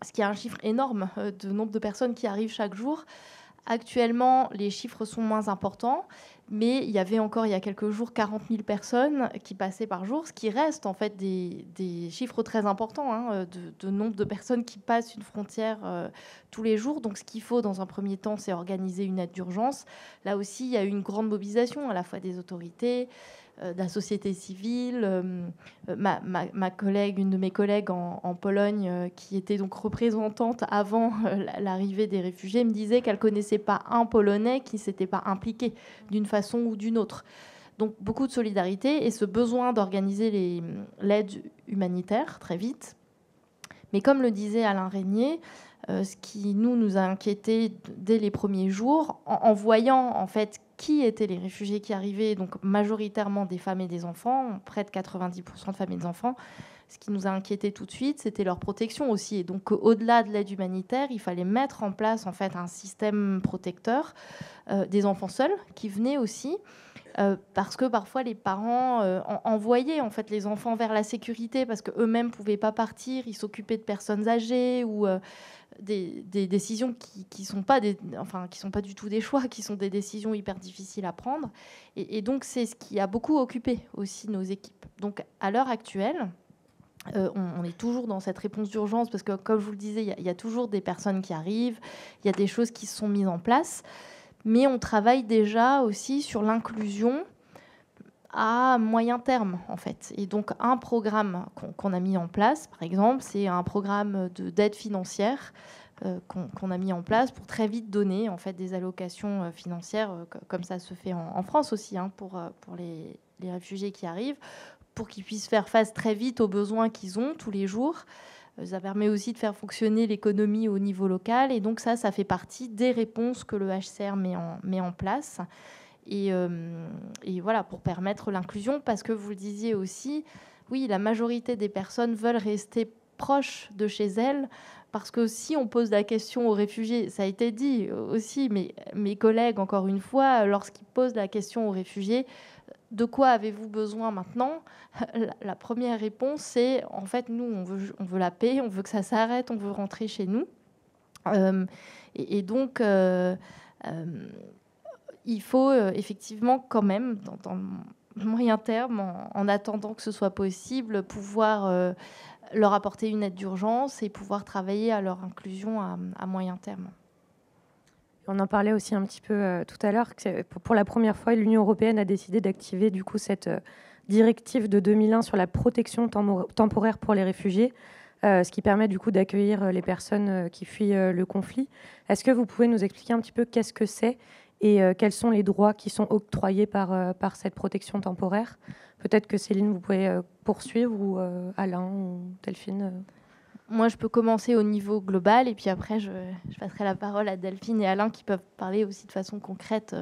G: ce qui est un chiffre énorme de nombre de personnes qui arrivent chaque jour. Actuellement, les chiffres sont moins importants, mais il y avait encore il y a quelques jours 40 000 personnes qui passaient par jour, ce qui reste en fait des chiffres très importants de nombre de personnes qui passent une frontière tous les jours. Donc ce qu'il faut dans un premier temps, c'est organiser une aide d'urgence. Là aussi, il y a eu une grande mobilisation à la fois des autorités, de la société civile. Ma collègue, une de mes collègues en Pologne, qui était donc représentante avant l'arrivée des réfugiés, me disait qu'elle ne connaissait pas un Polonais qui ne s'était pas impliqué d'une façon ou d'une autre. Donc beaucoup de solidarité et ce besoin d'organiser l'aide humanitaire très vite. Mais comme le disait Alain Régnier, ce qui nous a inquiétés dès les premiers jours, en voyant en fait qui étaient les réfugiés qui arrivaient, donc majoritairement des femmes et des enfants, près de 90% de femmes et d'enfants. Ce qui nous a inquiétés tout de suite, c'était leur protection aussi. Et donc, au-delà de l'aide humanitaire, il fallait mettre en place en fait un système protecteur des enfants seuls qui venaient aussi. Parce que parfois les parents envoyaient en fait les enfants vers la sécurité parce qu'eux-mêmes ne pouvaient pas partir, ils s'occupaient de personnes âgées ou des décisions qui sont pas du tout des choix, qui sont des décisions hyper difficiles à prendre. Et donc c'est ce qui a beaucoup occupé aussi nos équipes. Donc à l'heure actuelle, on est toujours dans cette réponse d'urgence parce que comme je vous le disais, il y a toujours des personnes qui arrivent, il y a des choses qui se sont mises en place. Mais on travaille déjà aussi sur l'inclusion à moyen terme, en fait. Et donc, un programme qu'on a mis en place, par exemple, c'est un programme d'aide financière qu'on a mis en place pour très vite donner, en fait, des allocations financières, comme ça se fait en France aussi, pour les réfugiés qui arrivent, pour qu'ils puissent faire face très vite aux besoins qu'ils ont tous les jours. Ça permet aussi de faire fonctionner l'économie au niveau local. Et donc ça fait partie des réponses que le HCR met en place. Et voilà, pour permettre l'inclusion, parce que vous le disiez aussi, oui, la majorité des personnes veulent rester proches de chez elles, parce que si on pose la question aux réfugiés, ça a été dit aussi, mais mes collègues, encore une fois, lorsqu'ils posent la question aux réfugiés, de quoi avez-vous besoin maintenant ? La première réponse, c'est en fait, nous, on veut la paix, on veut que ça s'arrête, on veut rentrer chez nous. Et donc, il faut effectivement quand même, dans le moyen terme, en attendant que ce soit possible, pouvoir leur apporter une aide d'urgence et pouvoir travailler à leur inclusion à moyen terme.
C: On en parlait aussi un petit peu tout à l'heure, que pour la première fois, l'Union européenne a décidé d'activer du coup cette directive de 2001 sur la protection temporaire pour les réfugiés, ce qui permet du coup d'accueillir les personnes qui fuient le conflit. Est-ce que vous pouvez nous expliquer un petit peu qu'est-ce que c'est et quels sont les droits qui sont octroyés par cette protection temporaire? Peut-être que Céline, vous pouvez poursuivre, ou Alain ou Delphine.
G: Moi, je peux commencer au niveau global et puis après, je passerai la parole à Delphine et Alain qui peuvent parler aussi de façon concrète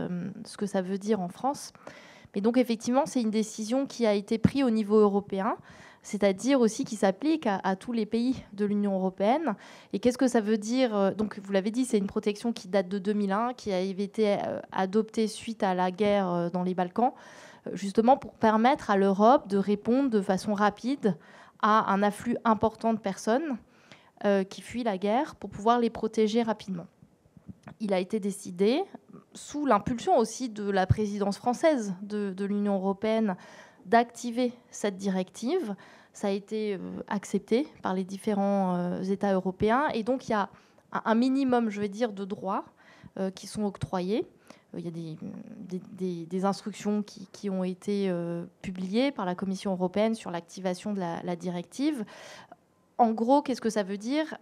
G: ce que ça veut dire en France. Mais donc, effectivement, c'est une décision qui a été prise au niveau européen, c'est-à-dire aussi qui s'applique à tous les pays de l'Union européenne. Et qu'est-ce que ça veut dire? Donc, vous l'avez dit, c'est une protection qui date de 2001, qui a été adoptée suite à la guerre dans les Balkans, justement pour permettre à l'Europe de répondre de façon rapide à un afflux important de personnes qui fuient la guerre pour pouvoir les protéger rapidement. Il a été décidé, sous l'impulsion aussi de la présidence française de l'Union européenne, d'activer cette directive. Ça a été accepté par les différents États européens. Et donc, il y a un minimum, je vais dire, de droits qui sont octroyés. Il y a des instructions qui ont été publiées par la Commission européenne sur l'activation de la directive. En gros, qu'est-ce que ça veut dire?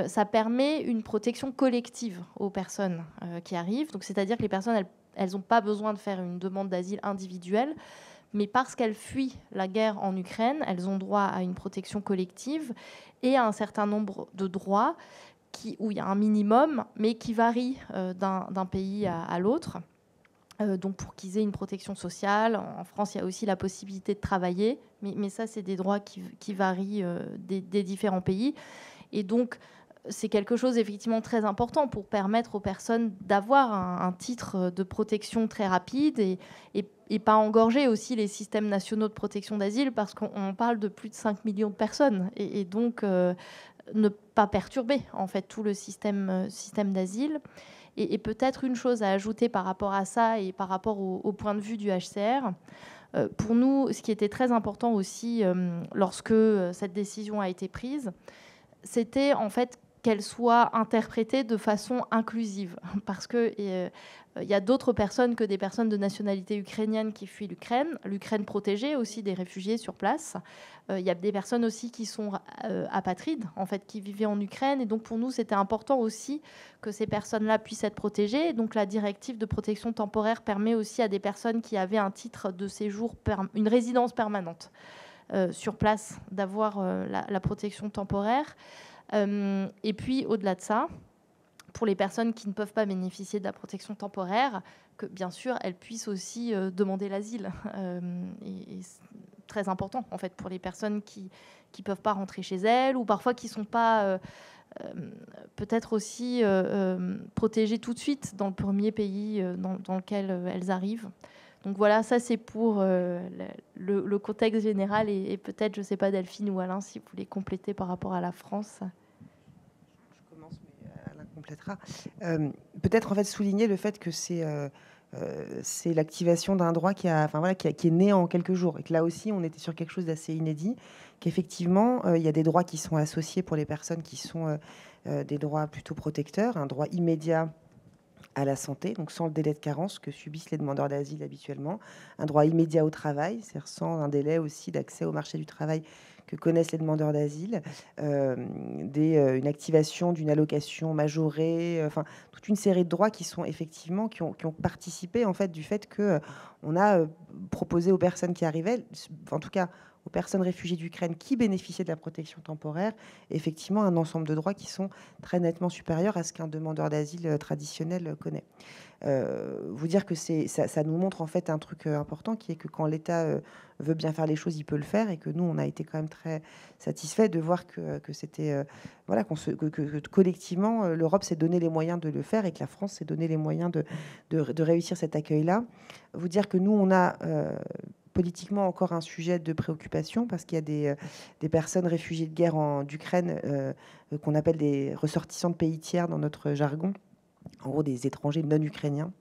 G: Ça permet une protection collective aux personnes qui arrivent. Donc, c'est-à-dire que les personnes, elles n'ont pas besoin de faire une demande d'asile individuelle, mais parce qu'elles fuient la guerre en Ukraine, elles ont droit à une protection collective et à un certain nombre de droits où il y a un minimum, mais qui varie d'un pays à l'autre. Donc pour qu'ils aient une protection sociale. En France, il y a aussi la possibilité de travailler, mais ça, c'est des droits qui varient des différents pays. Et donc, c'est quelque chose effectivement très important pour permettre aux personnes d'avoir un titre de protection très rapide et pas engorger aussi les systèmes nationaux de protection d'asile, parce qu'on parle de plus de 5 millions de personnes. Et donc, ne pas perturber en fait tout le système d'asile. Et peut-être une chose à ajouter par rapport à ça et par rapport au point de vue du HCR, pour nous, ce qui était très important aussi lorsque cette décision a été prise, c'était en fait qu'elle soit interprétée de façon inclusive, parce qu'il y a d'autres personnes que des personnes de nationalité ukrainienne qui fuient l'Ukraine protégée aussi des réfugiés sur place. Il y a des personnes aussi qui sont apatrides, en fait, qui vivaient en Ukraine. Et donc, pour nous, c'était important aussi que ces personnes-là puissent être protégées. Et donc, la directive de protection temporaire permet aussi à des personnes qui avaient un titre de séjour, une résidence permanente sur place, d'avoir la protection temporaire. Et puis, au-delà de ça, pour les personnes qui ne peuvent pas bénéficier de la protection temporaire, que bien sûr, elles puissent aussi demander l'asile. Et c'est très important, en fait, pour les personnes qui ne peuvent pas rentrer chez elles, ou parfois qui ne sont pas peut-être aussi protégées tout de suite dans le premier pays dans lequel elles arrivent. Donc voilà, ça c'est pour le contexte général et peut-être, je ne sais pas, Delphine ou Alain, si vous voulez compléter par rapport à la France.
E: Je commence, mais Alain complétera. Peut-être en fait souligner le fait que c'est l'activation d'un droit qui est né en quelques jours. Et que là aussi, on était sur quelque chose d'assez inédit, qu'effectivement, il y a des droits qui sont associés pour les personnes qui sont des droits plutôt protecteurs, un droit immédiat à la santé, donc sans le délai de carence que subissent les demandeurs d'asile habituellement, un droit immédiat au travail, c'est-à-dire sans un délai aussi d'accès au marché du travail que connaissent les demandeurs d'asile, une activation d'une allocation majorée, enfin toute une série de droits qui sont effectivement qui ont participé en fait du fait que on a proposé aux personnes qui arrivaient, en tout cas aux personnes réfugiées d'Ukraine qui bénéficiaient de la protection temporaire, effectivement un ensemble de droits qui sont très nettement supérieurs à ce qu'un demandeur d'asile traditionnel connaît. Vous dire que ça nous montre en fait un truc important, qui est que quand l'État veut bien faire les choses, il peut le faire, et que nous, on a été quand même très satisfaits de voir que c'était voilà, que collectivement l'Europe s'est donné les moyens de le faire, et que la France s'est donné les moyens de réussir cet accueil-là. Vous dire que nous, on a politiquement encore un sujet de préoccupation, parce qu'il y a des personnes réfugiées de guerre d'Ukraine qu'on appelle des ressortissants de pays tiers dans notre jargon, en gros des étrangers non ukrainiens,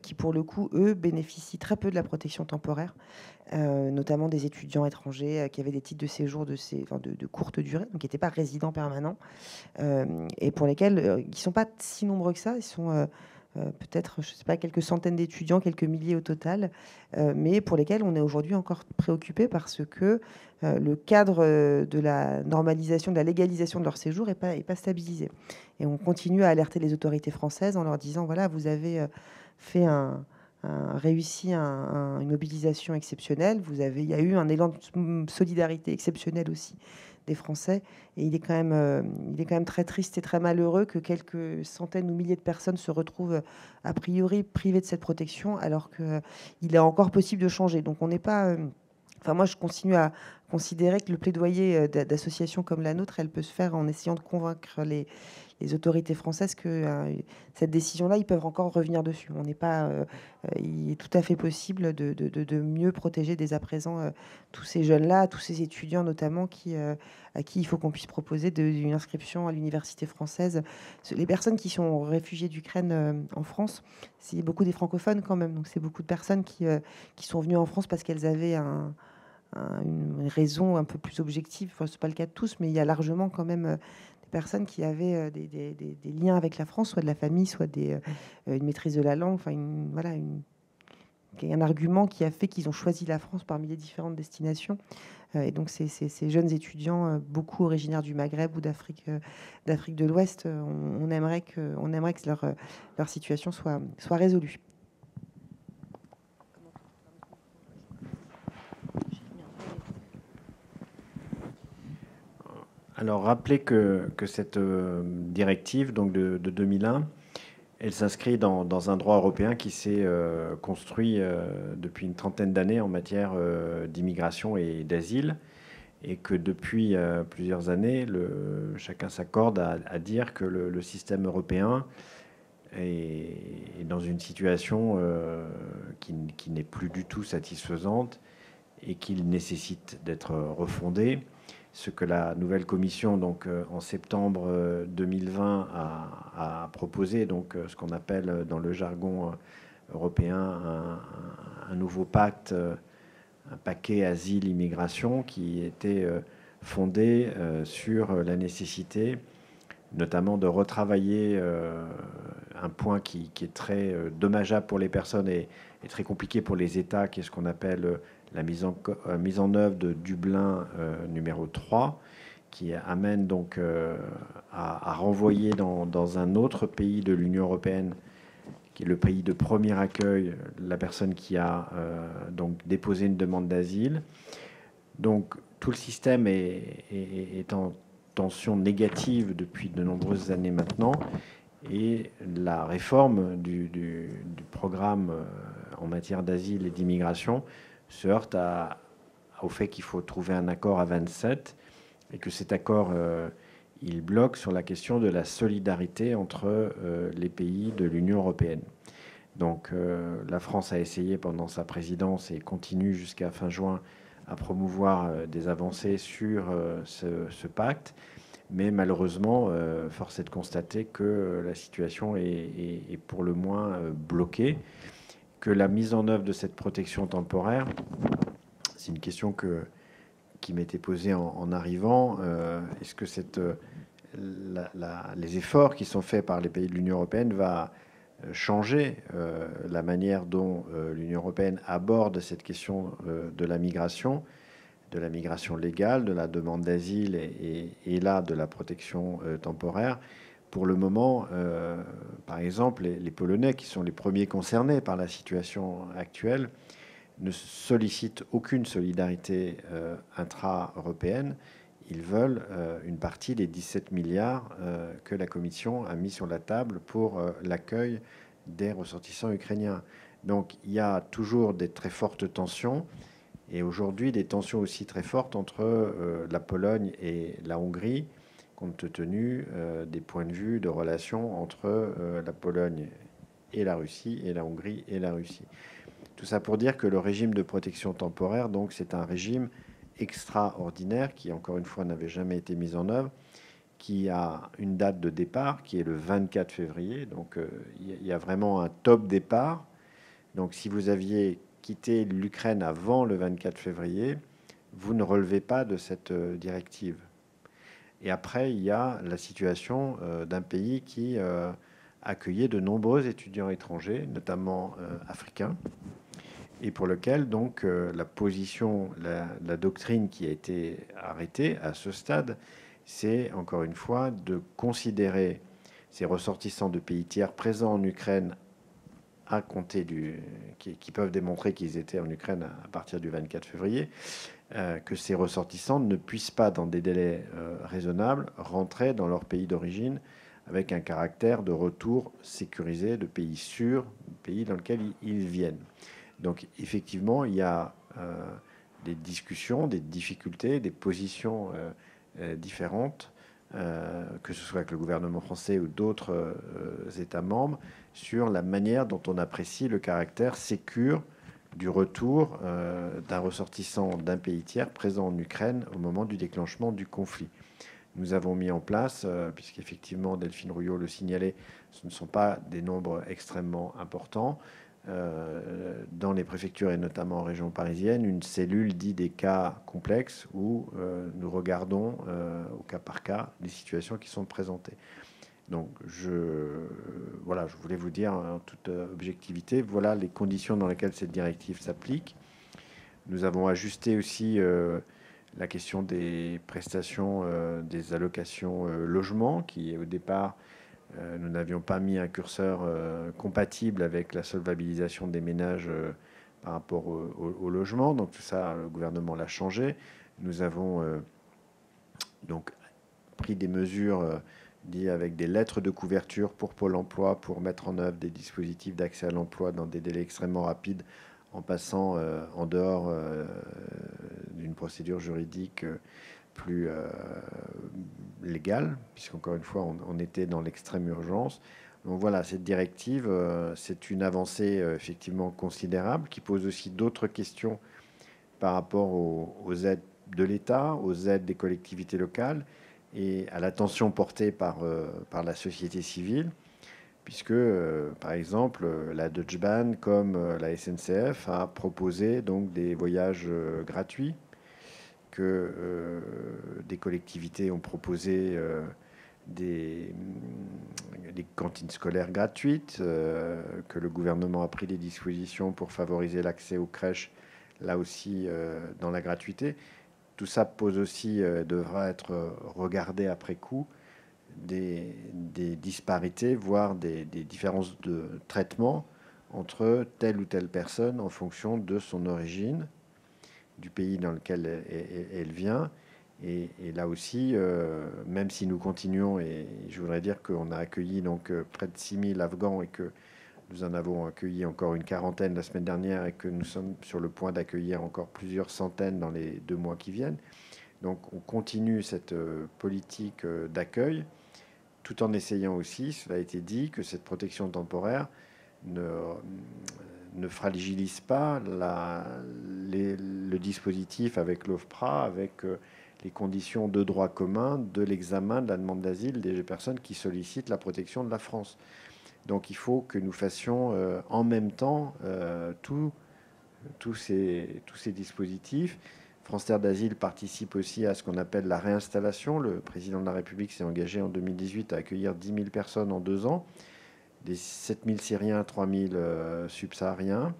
E: qui pour le coup, eux, bénéficient très peu de la protection temporaire, notamment des étudiants étrangers qui avaient des titres de séjour de courte durée, donc qui n'étaient pas résidents permanents, et pour lesquels ils ne sont pas si nombreux que ça. Ils sont peut-être, je ne sais pas, quelques centaines d'étudiants, quelques milliers au total, mais pour lesquels on est aujourd'hui encore préoccupé parce que le cadre de la normalisation, de la légalisation de leur séjour n'est pas stabilisé. Et on continue à alerter les autorités françaises en leur disant, voilà, vous avez fait réussi une mobilisation exceptionnelle, il y a eu un élan de solidarité exceptionnel aussi des Français, et il est quand même très triste et très malheureux que quelques centaines ou milliers de personnes se retrouvent a priori privées de cette protection, alors qu'il est encore possible de changer. Donc on n'est pas... Enfin, moi, je continue à considérer que le plaidoyer d'associations comme la nôtre, elle peut se faire en essayant de convaincre les autorités françaises que cette décision-là, ils peuvent encore revenir dessus. On n'est pas, il est tout à fait possible de mieux protéger dès à présent tous ces jeunes-là, tous ces étudiants notamment à qui il faut qu'on puisse proposer une inscription à l'université française. Les personnes qui sont réfugiées d'Ukraine en France, c'est beaucoup des francophones quand même. Donc c'est beaucoup de personnes qui sont venues en France parce qu'elles avaient une raison un peu plus objective. Enfin, c'est pas le cas de tous, mais il y a largement quand même des personnes qui avaient des liens avec la France, soit de la famille, soit une maîtrise de la langue. Enfin, un argument qui a fait qu'ils ont choisi la France parmi les différentes destinations. Et donc ces jeunes étudiants, beaucoup originaires du Maghreb ou d'Afrique de l'Ouest, on aimerait que leur situation soit résolue.
F: Alors, rappelez que cette directive donc de 2001, elle s'inscrit dans un droit européen qui s'est construit depuis une trentaine d'années en matière d'immigration et d'asile, et que depuis plusieurs années, chacun s'accorde à dire que le système européen est dans une situation qui n'est plus du tout satisfaisante et qu'il nécessite d'être refondé. Ce que la nouvelle commission, donc en septembre 2020, a proposé, donc ce qu'on appelle dans le jargon européen un nouveau pacte, un paquet asile-immigration qui était fondé sur la nécessité, notamment de retravailler un point qui est très dommageable pour les personnes et très compliqué pour les États, qui est ce qu'on appelle la mise en œuvre de Dublin numéro 3, qui amène donc à renvoyer dans un autre pays de l'Union européenne, qui est le pays de premier accueil, la personne qui a donc déposé une demande d'asile. Donc tout le système est en tension négative depuis de nombreuses années maintenant, et la réforme du programme en matière d'asile et d'immigration se heurte au fait qu'il faut trouver un accord à 27, et que cet accord, il bloque sur la question de la solidarité entre les pays de l'Union européenne. Donc la France a essayé pendant sa présidence et continue jusqu'à fin juin à promouvoir des avancées sur ce pacte, mais malheureusement, force est de constater que la situation est pour le moins bloquée, que la mise en œuvre de cette protection temporaire, c'est une question qui m'était posée en arrivant, est-ce que les efforts qui sont faits par les pays de l'Union européenne va changer la manière dont l'Union européenne aborde cette question de la migration légale, de la demande d'asile et là de la protection temporaire. Pour le moment, par exemple, les Polonais, qui sont les premiers concernés par la situation actuelle, ne sollicitent aucune solidarité intra-européenne. Ils veulent une partie des 17 milliards que la Commission a mis sur la table pour l'accueil des ressortissants ukrainiens. Donc il y a toujours des très fortes tensions, et aujourd'hui des tensions aussi très fortes entre la Pologne et la Hongrie, compte tenu des points de vue de relations entre la Pologne et la Russie, et la Hongrie et la Russie. Tout ça pour dire que le régime de protection temporaire, donc, c'est un régime extraordinaire qui, encore une fois, n'avait jamais été mis en œuvre, qui a une date de départ qui est le 24 février. Donc, il y a vraiment un top départ. Donc, si vous aviez quitté l'Ukraine avant le 24 février, vous ne relevez pas de cette directive. Et après, il y a la situation d'un pays qui accueillait de nombreux étudiants étrangers, notamment africains, et pour lequel donc la position, la doctrine qui a été arrêtée à ce stade, c'est encore une fois de considérer ces ressortissants de pays tiers présents en Ukraine à compter qui peuvent démontrer qu'ils étaient en Ukraine à partir du 24 février, que ces ressortissants ne puissent pas, dans des délais raisonnables, rentrer dans leur pays d'origine avec un caractère de retour sécurisé, de pays sûr, pays dans lequel ils viennent. Donc effectivement, il y a des discussions, des difficultés, des positions différentes, que ce soit avec le gouvernement français ou d'autres États membres, sur la manière dont on apprécie le caractère sécure du retour d'un ressortissant d'un pays tiers présent en Ukraine au moment du déclenchement du conflit. Nous avons mis en place, puisqu'effectivement Delphine Rouillot le signalait, ce ne sont pas des nombres extrêmement importants, dans les préfectures et notamment en région parisienne, une cellule dit des cas complexes où nous regardons au cas par cas les situations qui sont présentées. Donc voilà, je voulais vous dire en toute objectivité, voilà les conditions dans lesquelles cette directive s'applique. Nous avons ajusté aussi la question des prestations, des allocations logement, qui au départ, nous n'avions pas mis un curseur compatible avec la solvabilisation des ménages par rapport au logement. Donc tout ça, le gouvernement l'a changé. Nous avons donc pris des mesures liées avec des lettres de couverture pour Pôle emploi pour mettre en œuvre des dispositifs d'accès à l'emploi dans des délais extrêmement rapides, en passant en dehors d'une procédure juridique plus légale, puisqu'encore une fois, on était dans l'extrême urgence. Donc voilà, cette directive, c'est une avancée effectivement considérable, qui pose aussi d'autres questions par rapport aux aides de l'État, aux aides des collectivités locales et à l'attention portée par la société civile, puisque, par exemple, la Deutsche Bahn, comme la SNCF, a proposé donc des voyages gratuits, que des collectivités ont proposé des cantines scolaires gratuites, que le gouvernement a pris des dispositions pour favoriser l'accès aux crèches, là aussi dans la gratuité. Tout ça pose aussi, devra être regardé après coup, des disparités, voire des différences de traitement entre telle ou telle personne en fonction de son origine, du pays dans lequel elle vient. Et là aussi, même si nous continuons, et je voudrais dire qu'on a accueilli donc près de 6000 Afghans et que nous en avons accueilli encore une quarantaine la semaine dernière et que nous sommes sur le point d'accueillir encore plusieurs centaines dans les 2 mois qui viennent. Donc on continue cette politique d'accueil, tout en essayant aussi, cela a été dit, que cette protection temporaire ne fragilise pas le dispositif avec l'OFPRA, avec les conditions de droit commun de l'examen de la demande d'asile des personnes qui sollicitent la protection de la France. Donc il faut que nous fassions en même temps tous ces dispositifs. France Terre d'Asile participe aussi à ce qu'on appelle la réinstallation. Le président de la République s'est engagé en 2018 à accueillir 10 000 personnes en 2 ans, des 7 000 Syriens, 3 000 subsahariens.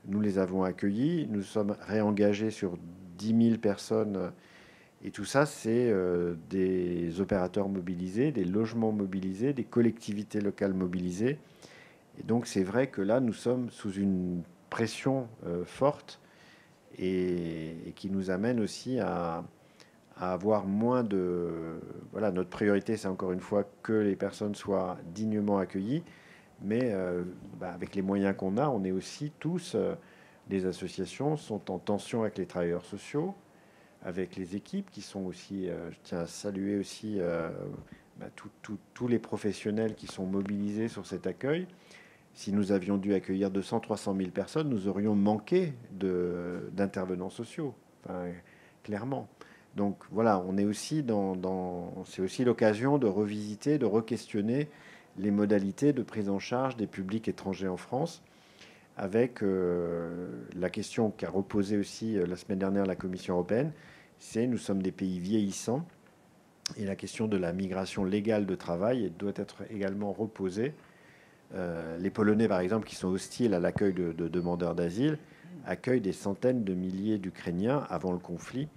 F: Nous les avons accueillis. Nous sommes réengagés sur 10 000 personnes. Et tout ça, c'est des opérateurs mobilisés, des logements mobilisés, des collectivités locales mobilisées. Et donc, c'est vrai que là, nous sommes sous une pression forte et qui nous amène aussi à avoir moins de... Voilà, notre priorité, c'est encore une fois que les personnes soient dignement accueillies. Mais avec les moyens qu'on a, on est aussi tous... les associations sont en tension avec les travailleurs sociaux, avec les équipes qui sont aussi, je tiens à saluer aussi tous les professionnels qui sont mobilisés sur cet accueil. Si nous avions dû accueillir 200-300 000 personnes, nous aurions manqué d'intervenants sociaux, clairement. Donc voilà, on est aussi c'est aussi l'occasion de revisiter, de re-questionner les modalités de prise en charge des publics étrangers en France, avec la question qu'a reposée aussi la semaine dernière la Commission européenne, c'est nous sommes des pays vieillissants et la question de la migration légale de travail doit être également reposée Les Polonais, par exemple, qui sont hostiles à l'accueil de demandeurs d'asile, accueillent des centaines de milliers d'Ukrainiens avant le conflit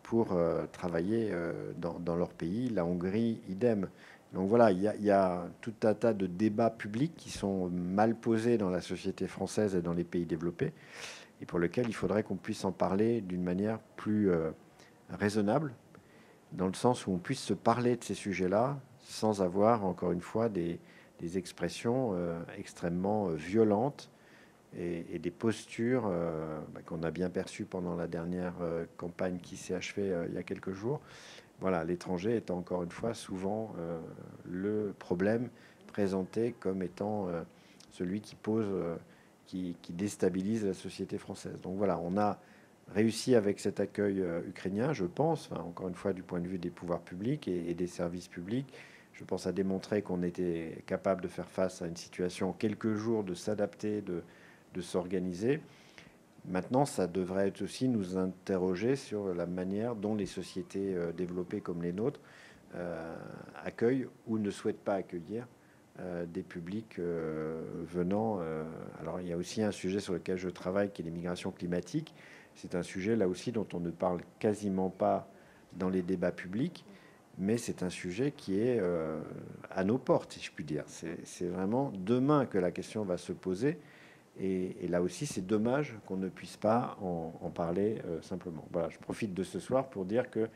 F: pour travailler dans leur pays. La Hongrie, idem. Donc voilà, il y a tout un tas de débats publics qui sont mal posés dans la société française et dans les pays développés, et pour lesquels il faudrait qu'on puisse en parler d'une manière plus raisonnable, dans le sens où on puisse se parler de ces sujets-là sans avoir, encore une fois, des expressions extrêmement violentes et des postures qu'on a bien perçues pendant la dernière campagne qui s'est achevée il y a quelques jours. Voilà, l'étranger est encore une fois souvent le problème présenté comme étant celui qui pose, qui déstabilise la société française. Donc voilà, on a réussi avec cet accueil ukrainien, je pense, enfin, encore une fois du point de vue des pouvoirs publics et des services publics, je pense à démontrer qu'on était capable de faire face à une situation en quelques jours, de s'adapter, de s'organiser. Maintenant, ça devrait être aussi nous interroger sur la manière dont les sociétés développées comme les nôtres accueillent ou ne souhaitent pas accueillir des publics venant. Alors, il y a aussi un sujet sur lequel je travaille qui est l'immigration climatique. C'est un sujet, là aussi, dont on ne parle quasiment pas dans les débats publics, mais c'est un sujet qui est à nos portes, si je puis dire. C'est vraiment demain que la question va se poser. Et là aussi, c'est dommage qu'on ne puisse pas en parler simplement. Voilà, je profite de ce soir pour dire qu'il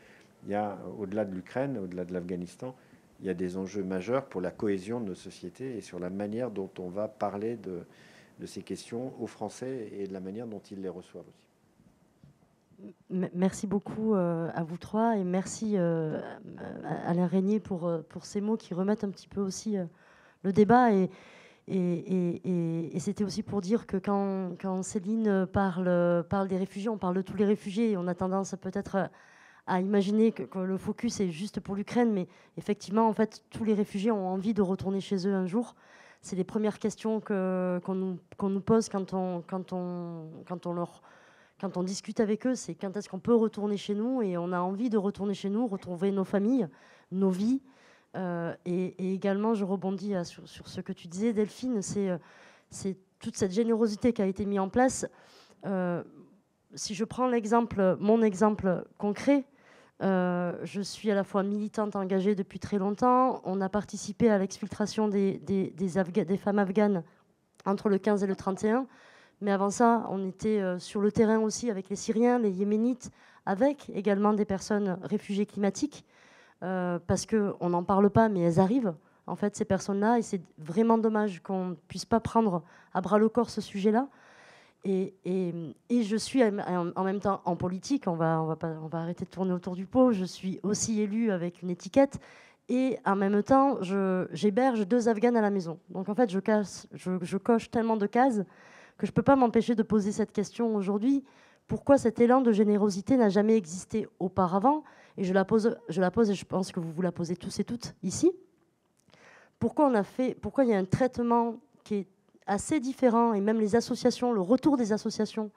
F: y a, au-delà de l'Ukraine, au-delà de l'Afghanistan, il y a des enjeux majeurs pour la cohésion de nos sociétés et sur la manière dont on va parler de ces questions aux Français et de la manière dont ils les reçoivent aussi.
A: Merci beaucoup à vous trois et merci à Alain Régnier pour ces mots qui remettent un petit peu aussi le débat. Et c'était aussi pour dire que quand Céline parle des réfugiés, on parle de tous les réfugiés et on a tendance peut-être à imaginer que le focus est juste pour l'Ukraine, mais effectivement, en fait, tous les réfugiés ont envie de retourner chez eux un jour. C'est les premières questions qu'on nous pose quand on discute avec eux, c'est quand est-ce qu'on peut retourner chez nous, et on a envie de retourner chez nous, retrouver nos familles, nos vies. Et également, je rebondis sur ce que tu disais, Delphine, c'est toute cette générosité qui a été mise en place. Si je prends mon exemple concret, je suis à la fois militante engagée depuis très longtemps. On a participé à l'exfiltration des femmes afghanes entre le 15 et le 31. Mais avant ça, on était sur le terrain aussi avec les Syriens, les Yéménites, avec également des personnes réfugiées climatiques. Parce qu'on n'en parle pas, mais elles arrivent, en fait, ces personnes-là, et c'est vraiment dommage qu'on ne puisse pas prendre à bras-le-corps ce sujet-là. Et je suis en même temps en politique, on va arrêter de tourner autour du pot, je suis aussi élue avec une étiquette, et en même temps, j'héberge 2 Afghanes à la maison. Donc en fait, je coche tellement de cases que je ne peux pas m'empêcher de poser cette question aujourd'hui. Pourquoi cet élan de générosité n'a jamais existé auparavant ? Et je la pose et je pense que vous la posez tous et toutes ici. Pourquoi il y a un traitement qui est assez différent, et même les associations, le retour des associations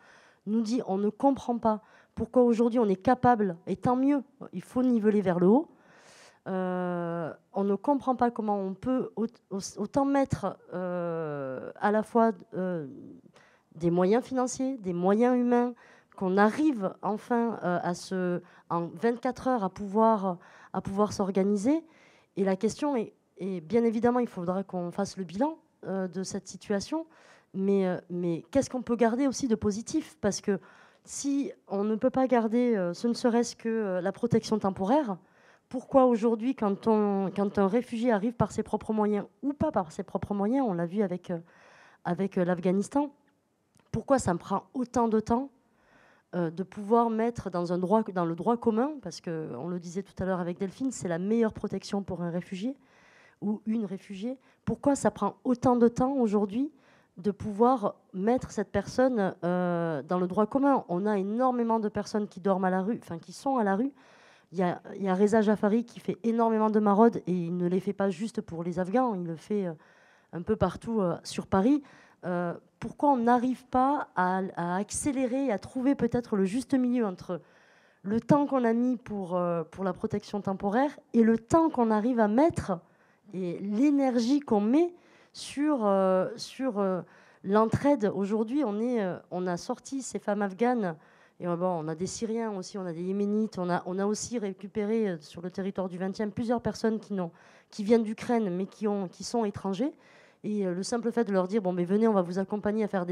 A: nous dit on ne comprend pas pourquoi aujourd'hui on est capable, et tant mieux, il faut niveler vers le haut. On ne comprend pas comment on peut autant mettre à la fois des moyens financiers, des moyens humains, qu'on arrive enfin en 24 heures à pouvoir s'organiser. Et la question est bien évidemment, il faudra qu'on fasse le bilan de cette situation, mais qu'est-ce qu'on peut garder aussi de positif ? Parce que si on ne peut pas garder ce ne serait-ce que la protection temporaire, pourquoi aujourd'hui, quand un réfugié arrive par ses propres moyens ou pas par ses propres moyens, on l'a vu avec l'Afghanistan, pourquoi ça me prend autant de temps de pouvoir mettre dans le droit commun, parce qu'on le disait tout à l'heure avec Delphine, c'est la meilleure protection pour un réfugié ou une réfugiée. Pourquoi ça prend autant de temps aujourd'hui de pouvoir mettre cette personne dans le droit commun ? On a énormément de personnes qui dorment à la rue, enfin qui sont à la rue. Il y a Reza Jafari qui fait énormément de maraudes, et il ne les fait pas juste pour les Afghans, il le fait un peu partout sur Paris. Pourquoi on n'arrive pas à accélérer, à trouver peut-être le juste milieu entre le temps qu'on a mis pour la protection temporaire et le temps qu'on arrive à mettre et l'énergie qu'on met sur l'entraide. Aujourd'hui, on a sorti ces femmes afghanes, et on a des Syriens aussi, on a des Yéménites, on a aussi récupéré sur le territoire du 20e plusieurs personnes qui viennent d'Ukraine, mais qui sont étrangers. Et le simple fait de leur dire, mais venez, on va vous accompagner à faire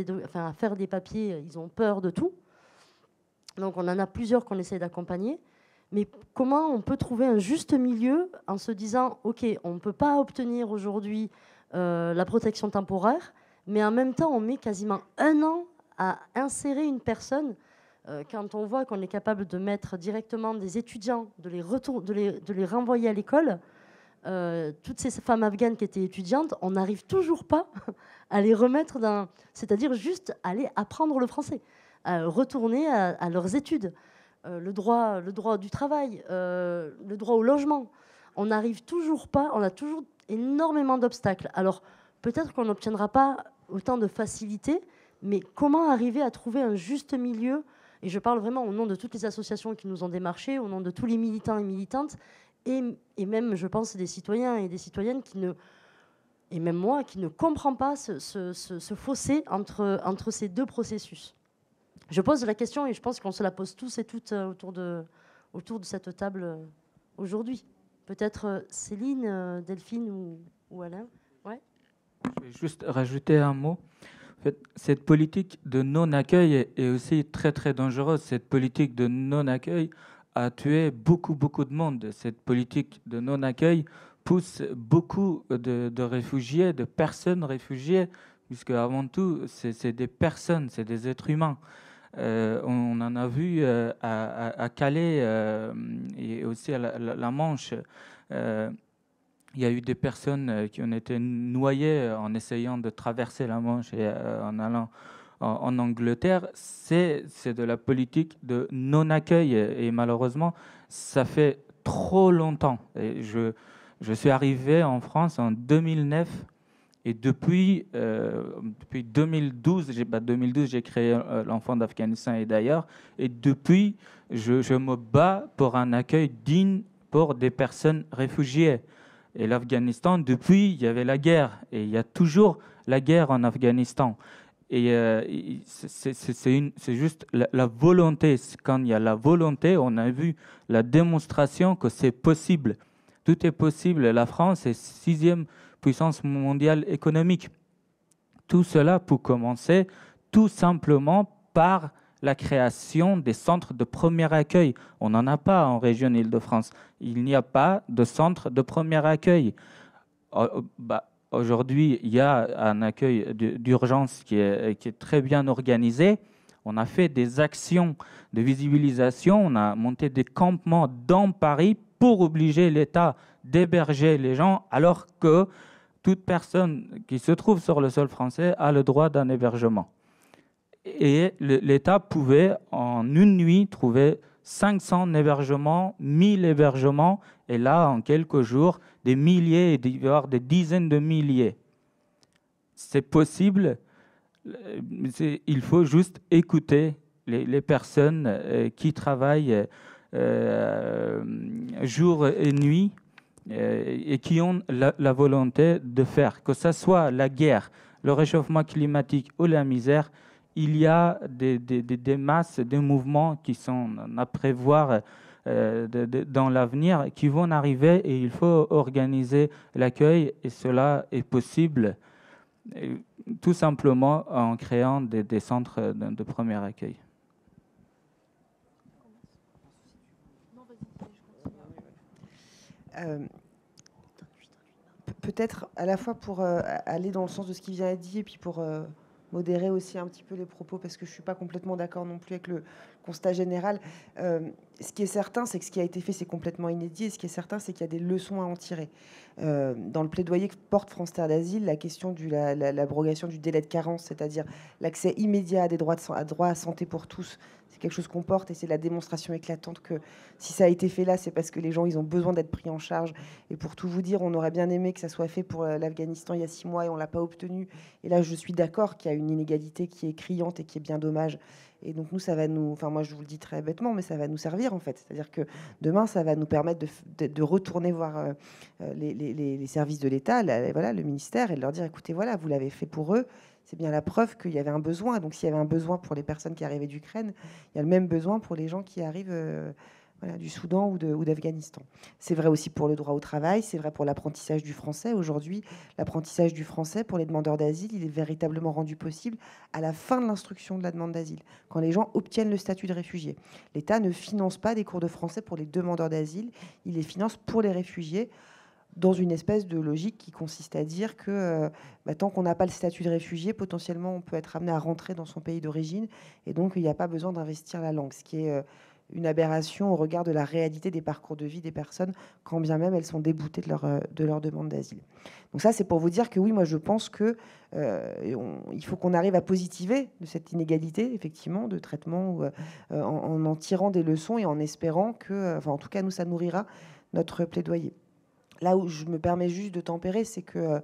A: des papiers, ils ont peur de tout. Donc on en a plusieurs qu'on essaie d'accompagner. Mais comment on peut trouver un juste milieu en se disant, OK, on ne peut pas obtenir aujourd'hui la protection temporaire, mais en même temps, on met quasiment 1 an à insérer une personne. Quand on voit qu'on est capable de mettre directement des étudiants, de les renvoyer à l'école, toutes ces femmes afghanes qui étaient étudiantes, on n'arrive toujours pas à les remettre c'est-à-dire juste aller apprendre le français, à retourner à leurs études. Le droit du travail, le droit au logement. On n'arrive toujours pas, on a toujours énormément d'obstacles. Alors, peut-être qu'on n'obtiendra pas autant de facilité, mais comment arriver à trouver un juste milieu? Et je parle vraiment au nom de toutes les associations qui nous ont démarchés, au nom de tous les militants et militantes, et même, je pense, des citoyens et des citoyennes et même moi, qui ne comprend pas ce fossé entre ces deux processus. Je pose la question et je pense qu'on se la pose tous et toutes autour de cette table aujourd'hui. Peut-être Céline, Delphine ou Alain. Ouais.
B: Je vais juste rajouter un mot. En fait, cette politique de non-accueil est aussi très très dangereuse. Cette politique de non-accueil a tué beaucoup de monde. Cette politique de non-accueil pousse beaucoup de réfugiés, de personnes réfugiées, puisque avant tout, c'est des personnes, c'est des êtres humains. On en a vu à Calais et aussi à la Manche. Il y a eu des personnes qui ont été noyées en essayant de traverser la Manche et en allant en Angleterre. C'est de la politique de non-accueil et malheureusement, ça fait trop longtemps. Et je suis arrivé en France en 2009. Et depuis 2012, j'ai créé l'Enfant d'Afghanistan et d'ailleurs. Et depuis, je me bats pour un accueil digne pour des personnes réfugiées. Et l'Afghanistan, depuis, il y avait la guerre. Et il y a toujours la guerre en Afghanistan. Et c'est juste la volonté. Quand il y a la volonté, on a vu la démonstration que c'est possible. Tout est possible. La France est 6e puissance mondiale économique. Tout cela pour commencer tout simplement par la création des centres de premier accueil. On n'en a pas en région Île-de-France. Il n'y a pas de centre de premier accueil. Aujourd'hui, il y a un accueil d'urgence qui est très bien organisé. On a fait des actions de visibilisation. On a monté des campements dans Paris pour obliger l'État d'héberger les gens, alors que toute personne qui se trouve sur le sol français a le droit d'un hébergement. Et l'État pouvait, en une nuit, trouver 500 hébergements, 1000 hébergements, et là, en quelques jours, des milliers, voire des dizaines de milliers. C'est possible, il faut juste écouter les personnes qui travaillent jour et nuit, et qui ont la volonté de faire, que ce soit la guerre, le réchauffement climatique ou la misère. Il y a des masses, des mouvements qui sont à prévoir dans l'avenir, qui vont arriver, et il faut organiser l'accueil, et cela est possible tout simplement en créant des centres de premier accueil.
E: Peut-être à la fois pour aller dans le sens de ce qui vient d'être dit et puis pour modérer aussi un petit peu les propos parce que je ne suis pas complètement d'accord non plus avec le constat général. Ce qui est certain, c'est que ce qui a été fait, c'est complètement inédit, et ce qui est certain, c'est qu'il y a des leçons à en tirer. Dans le plaidoyer que porte France Terre d'Asile, la question de l'abrogation du délai de carence, c'est-à-dire l'accès immédiat à des droits à santé pour tous, c'est quelque chose qu'on porte, et c'est la démonstration éclatante que si ça a été fait là, c'est parce que les gens, ils ont besoin d'être pris en charge. Et pour tout vous dire, on aurait bien aimé que ça soit fait pour l'Afghanistan il y a 6 mois et on l'a pas obtenu. Et là, je suis d'accord qu'il y a une inégalité qui est criante et qui est bien dommage. Et donc nous, ça va nous, enfin moi je vous le dis très bêtement, mais ça va nous servir en fait. C'est-à-dire que demain, ça va nous permettre de retourner voir les services de l'État, voilà, le ministère, et de leur dire, écoutez, voilà, vous l'avez fait pour eux. C'est bien la preuve qu'il y avait un besoin. Donc s'il y avait un besoin pour les personnes qui arrivaient d'Ukraine, il y a le même besoin pour les gens qui arrivent voilà, du Soudan ou d'Afghanistan. C'est vrai aussi pour le droit au travail, c'est vrai pour l'apprentissage du français. Aujourd'hui, l'apprentissage du français pour les demandeurs d'asile, il est véritablement rendu possible à la fin de l'instruction de la demande d'asile, quand les gens obtiennent le statut de réfugié. L'État ne finance pas des cours de français pour les demandeurs d'asile, il les finance pour les réfugiés, dans une espèce de logique qui consiste à dire que tant qu'on n'a pas le statut de réfugié, potentiellement on peut être amené à rentrer dans son pays d'origine, et donc il n'y a pas besoin d'investir la langue, ce qui est une aberration au regard de la réalité des parcours de vie des personnes, quand bien même elles sont déboutées de leur demande d'asile. Donc ça, c'est pour vous dire que oui, moi je pense que il faut qu'on arrive à positiver de cette inégalité, effectivement, de traitement, en tirant des leçons et en espérant que, enfin en tout cas nous, ça nourrira notre plaidoyer. Là où je me permets juste de tempérer, c'est que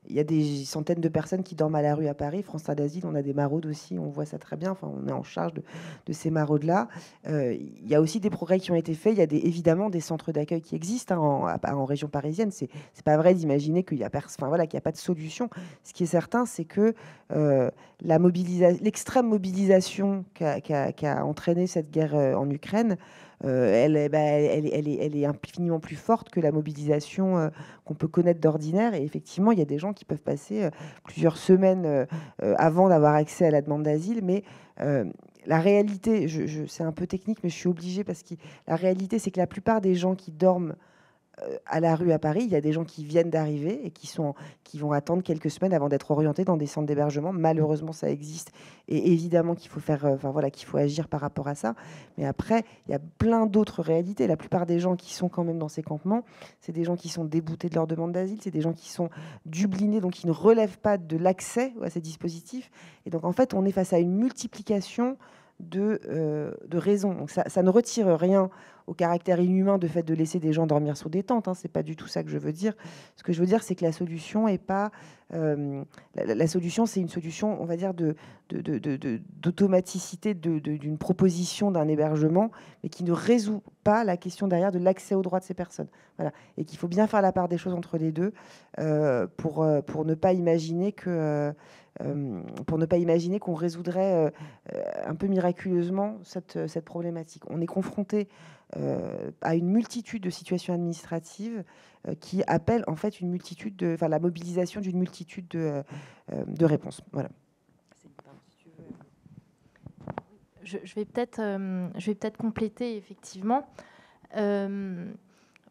E: il y a des centaines de personnes qui dorment à la rue à Paris. France d'Asile, on a des maraudes aussi, on voit ça très bien. Enfin, on est en charge de ces maraudes-là. Il y a aussi des progrès qui ont été faits. Il y a évidemment des centres d'accueil qui existent en région parisienne. C'est pas vrai d'imaginer qu'il y a voilà, qu'il n'y a pas de solution. Ce qui est certain, c'est que l'extrême mobilisation qu'a entraîné cette guerre en Ukraine, elle est infiniment plus forte que la mobilisation qu'on peut connaître d'ordinaire. Et effectivement, il y a des gens qui peuvent passer plusieurs semaines avant d'avoir accès à la demande d'asile. Mais la réalité, c'est un peu technique, mais je suis obligée parce que la réalité, c'est que la plupart des gens qui dorment à la rue à Paris, il y a des gens qui viennent d'arriver et qui vont attendre quelques semaines avant d'être orientés dans des centres d'hébergement. Malheureusement, ça existe et évidemment qu'il faut qu'il faut agir par rapport à ça. Mais après, il y a plein d'autres réalités. La plupart des gens qui sont quand même dans ces campements, c'est des gens qui sont déboutés de leur demande d'asile, c'est des gens qui sont dublinés, donc qui ne relèvent pas de l'accès à ces dispositifs. Et donc en fait, on est face à une multiplication de raisons. Donc ça ne retire rien au caractère inhumain de fait de laisser des gens dormir sous des tentes. C'est pas du tout ça que je veux dire. Ce que je veux dire, c'est que la solution est pas la solution, c'est une solution, on va dire, d'automaticité d'une proposition d'un hébergement, mais qui ne résout pas la question derrière de l'accès aux droits de ces personnes. Voilà. Et qu'il faut bien faire la part des choses entre les deux pour ne pas imaginer que qu'on résoudrait un peu miraculeusement cette problématique. On est confronté à une multitude de situations administratives qui appellent en fait la mobilisation d'une multitude de réponses. Voilà.
G: Je vais peut-être compléter effectivement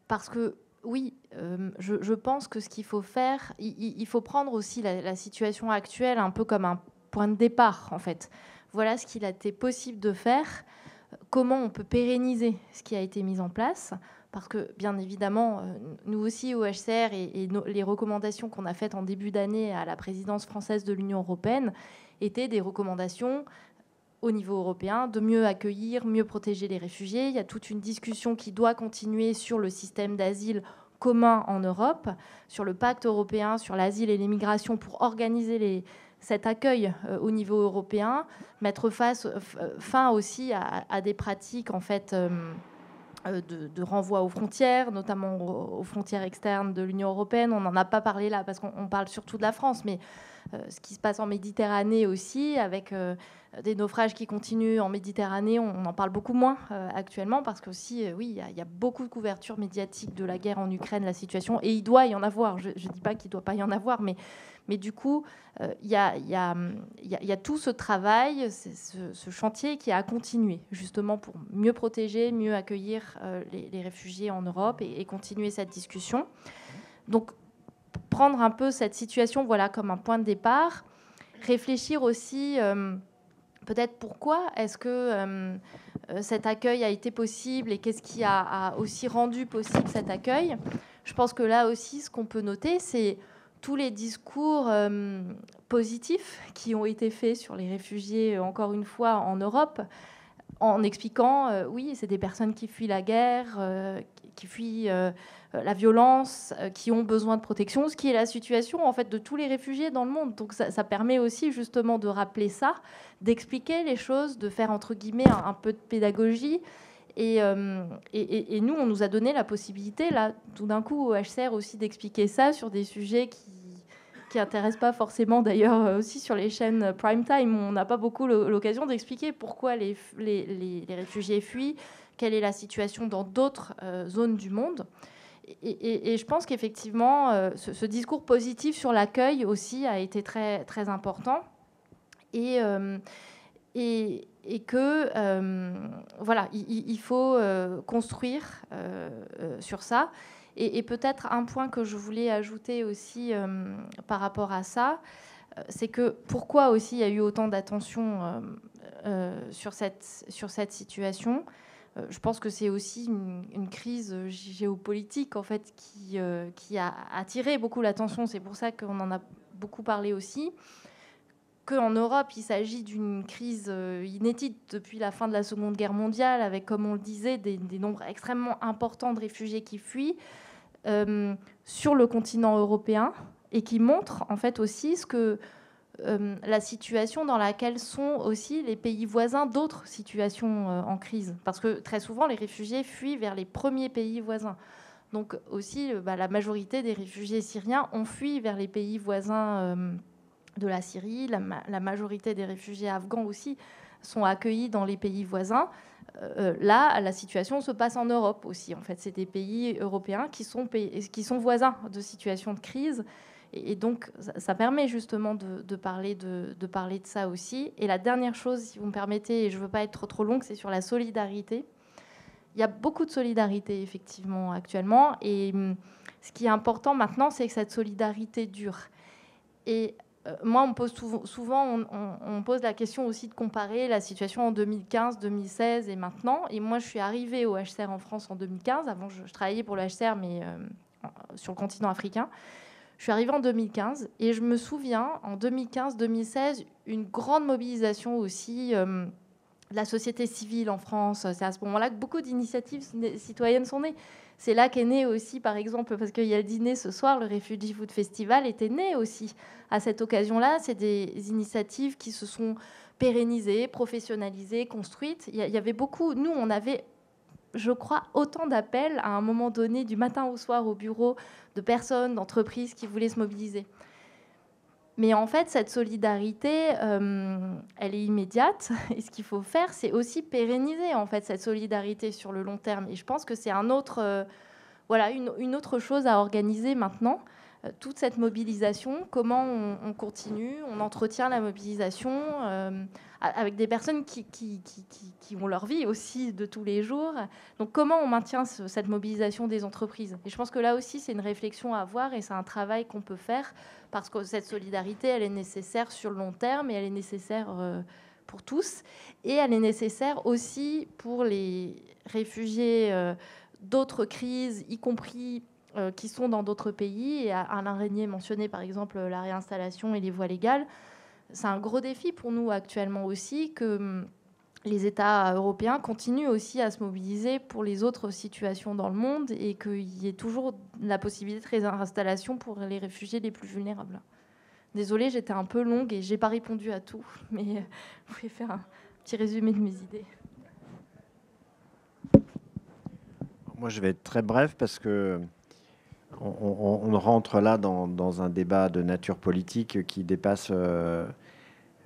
G: parce que oui, je pense que ce qu'il faut faire, il faut prendre aussi la situation actuelle un peu comme un point de départ en fait. Voilà ce qu'il a été possible de faire. Comment on peut pérenniser ce qui a été mis en place, parce que bien évidemment, nous aussi au HCR et les recommandations qu'on a faites en début d'année à la présidence française de l'Union européenne étaient des recommandations au niveau européen de mieux accueillir, mieux protéger les réfugiés. Il y a toute une discussion qui doit continuer sur le système d'asile commun en Europe, sur le pacte européen sur l'asile et l'immigration pour organiser cet accueil au niveau européen, mettre fin aussi à des pratiques en fait de renvoi aux frontières, notamment aux frontières externes de l'Union européenne. On n'en a pas parlé là parce qu'on parle surtout de la France, mais ce qui se passe en Méditerranée aussi, avec des naufrages qui continuent en Méditerranée, on en parle beaucoup moins actuellement parce qu'aussi, oui, il y a beaucoup de couverture médiatique de la guerre en Ukraine, la situation, et il doit y en avoir. Je ne dis pas qu'il ne doit pas y en avoir, mais du coup, il y a tout ce travail, ce chantier qui a continué, justement pour mieux protéger, mieux accueillir les réfugiés en Europe et continuer cette discussion. Donc, prendre un peu cette situation voilà, comme un point de départ, réfléchir aussi peut-être pourquoi est-ce que cet accueil a été possible et qu'est-ce qui a aussi rendu possible cet accueil. Je pense que là aussi, ce qu'on peut noter, c'est tous les discours positifs qui ont été faits sur les réfugiés, encore une fois, en Europe, en expliquant, oui, c'est des personnes qui fuient la guerre, fuient la violence, qui ont besoin de protection, ce qui est la situation en fait de tous les réfugiés dans le monde. Donc ça permet aussi justement de rappeler ça, d'expliquer les choses, de faire entre guillemets un peu de pédagogie. Et nous, on nous a donné la possibilité, là, tout d'un coup, au HCR aussi, d'expliquer ça sur des sujets qui n'intéressent pas forcément, d'ailleurs, aussi sur les chaînes prime time. On n'a pas beaucoup l'occasion d'expliquer pourquoi les réfugiés fuient, quelle est la situation dans d'autres zones du monde. Et je pense qu'effectivement, ce discours positif sur l'accueil aussi a été très, très important. Et que voilà, il faut construire sur ça. Et peut-être un point que je voulais ajouter aussi par rapport à ça, c'est que pourquoi aussi il y a eu autant d'attention sur cette situation. Je pense que c'est aussi une crise géopolitique en fait qui a attiré beaucoup l'attention. C'est pour ça qu'on en a beaucoup parlé aussi. Qu'en Europe, il s'agit d'une crise inédite depuis la fin de la Seconde Guerre mondiale, avec, comme on le disait, des nombres extrêmement importants de réfugiés qui fuient sur le continent européen et qui montre en fait aussi ce que la situation dans laquelle sont aussi les pays voisins d'autres situations en crise. Parce que très souvent, les réfugiés fuient vers les premiers pays voisins. Donc aussi, la majorité des réfugiés syriens ont fui vers les pays voisins de la Syrie. La majorité des réfugiés afghans aussi sont accueillis dans les pays voisins. Là, la situation se passe en Europe aussi. En fait, c'est des pays européens qui sont voisins de situations de crise. Et donc, ça permet justement de parler de ça aussi. Et la dernière chose, si vous me permettez, et je ne veux pas être trop longue, c'est sur la solidarité. Il y a beaucoup de solidarité, effectivement, actuellement. Et ce qui est important maintenant, c'est que cette solidarité dure. Et moi, on me pose souvent, on pose la question aussi de comparer la situation en 2015, 2016 et maintenant. Et moi, je suis arrivée au HCR en France en 2015. Avant, je travaillais pour le HCR, mais sur le continent africain. Je suis arrivée en 2015 et je me souviens, en 2015-2016, une grande mobilisation aussi de la société civile en France. C'est à ce moment-là que beaucoup d'initiatives citoyennes sont nées. C'est là qu'est né aussi, par exemple, parce qu'il y a le dîner ce soir, le Refugee Food Festival était né aussi à cette occasion-là. C'est des initiatives qui se sont pérennisées, professionnalisées, construites. Il y avait beaucoup... Nous, on avait, je crois, autant d'appels à un moment donné, du matin au soir au bureau, de personnes, d'entreprises qui voulaient se mobiliser. Mais en fait, cette solidarité, elle est immédiate. Et ce qu'il faut faire, c'est aussi pérenniser en fait cette solidarité sur le long terme. Et je pense que c'est une autre chose à organiser maintenant. Toute cette mobilisation, comment on continue, on entretient la mobilisation avec des personnes qui ont leur vie aussi de tous les jours. Donc comment on maintient cette mobilisation des entreprises? Et je pense que là aussi, c'est une réflexion à avoir et c'est un travail qu'on peut faire parce que cette solidarité, elle est nécessaire sur le long terme et elle est nécessaire pour tous. Et elle est nécessaire aussi pour les réfugiés d'autres crises, y compris qui sont dans d'autres pays. Et Alain Régnier mentionnait par exemple la réinstallation et les voies légales. C'est un gros défi pour nous actuellement aussi que les États européens continuent aussi à se mobiliser pour les autres situations dans le monde et qu'il y ait toujours la possibilité de réinstallation pour les réfugiés les plus vulnérables. Désolée, j'étais un peu longue et je n'ai pas répondu à tout, mais vous pouvez faire un petit résumé de mes idées.
F: Moi, je vais être très bref parce que on rentre là dans un débat de nature politique qui dépasse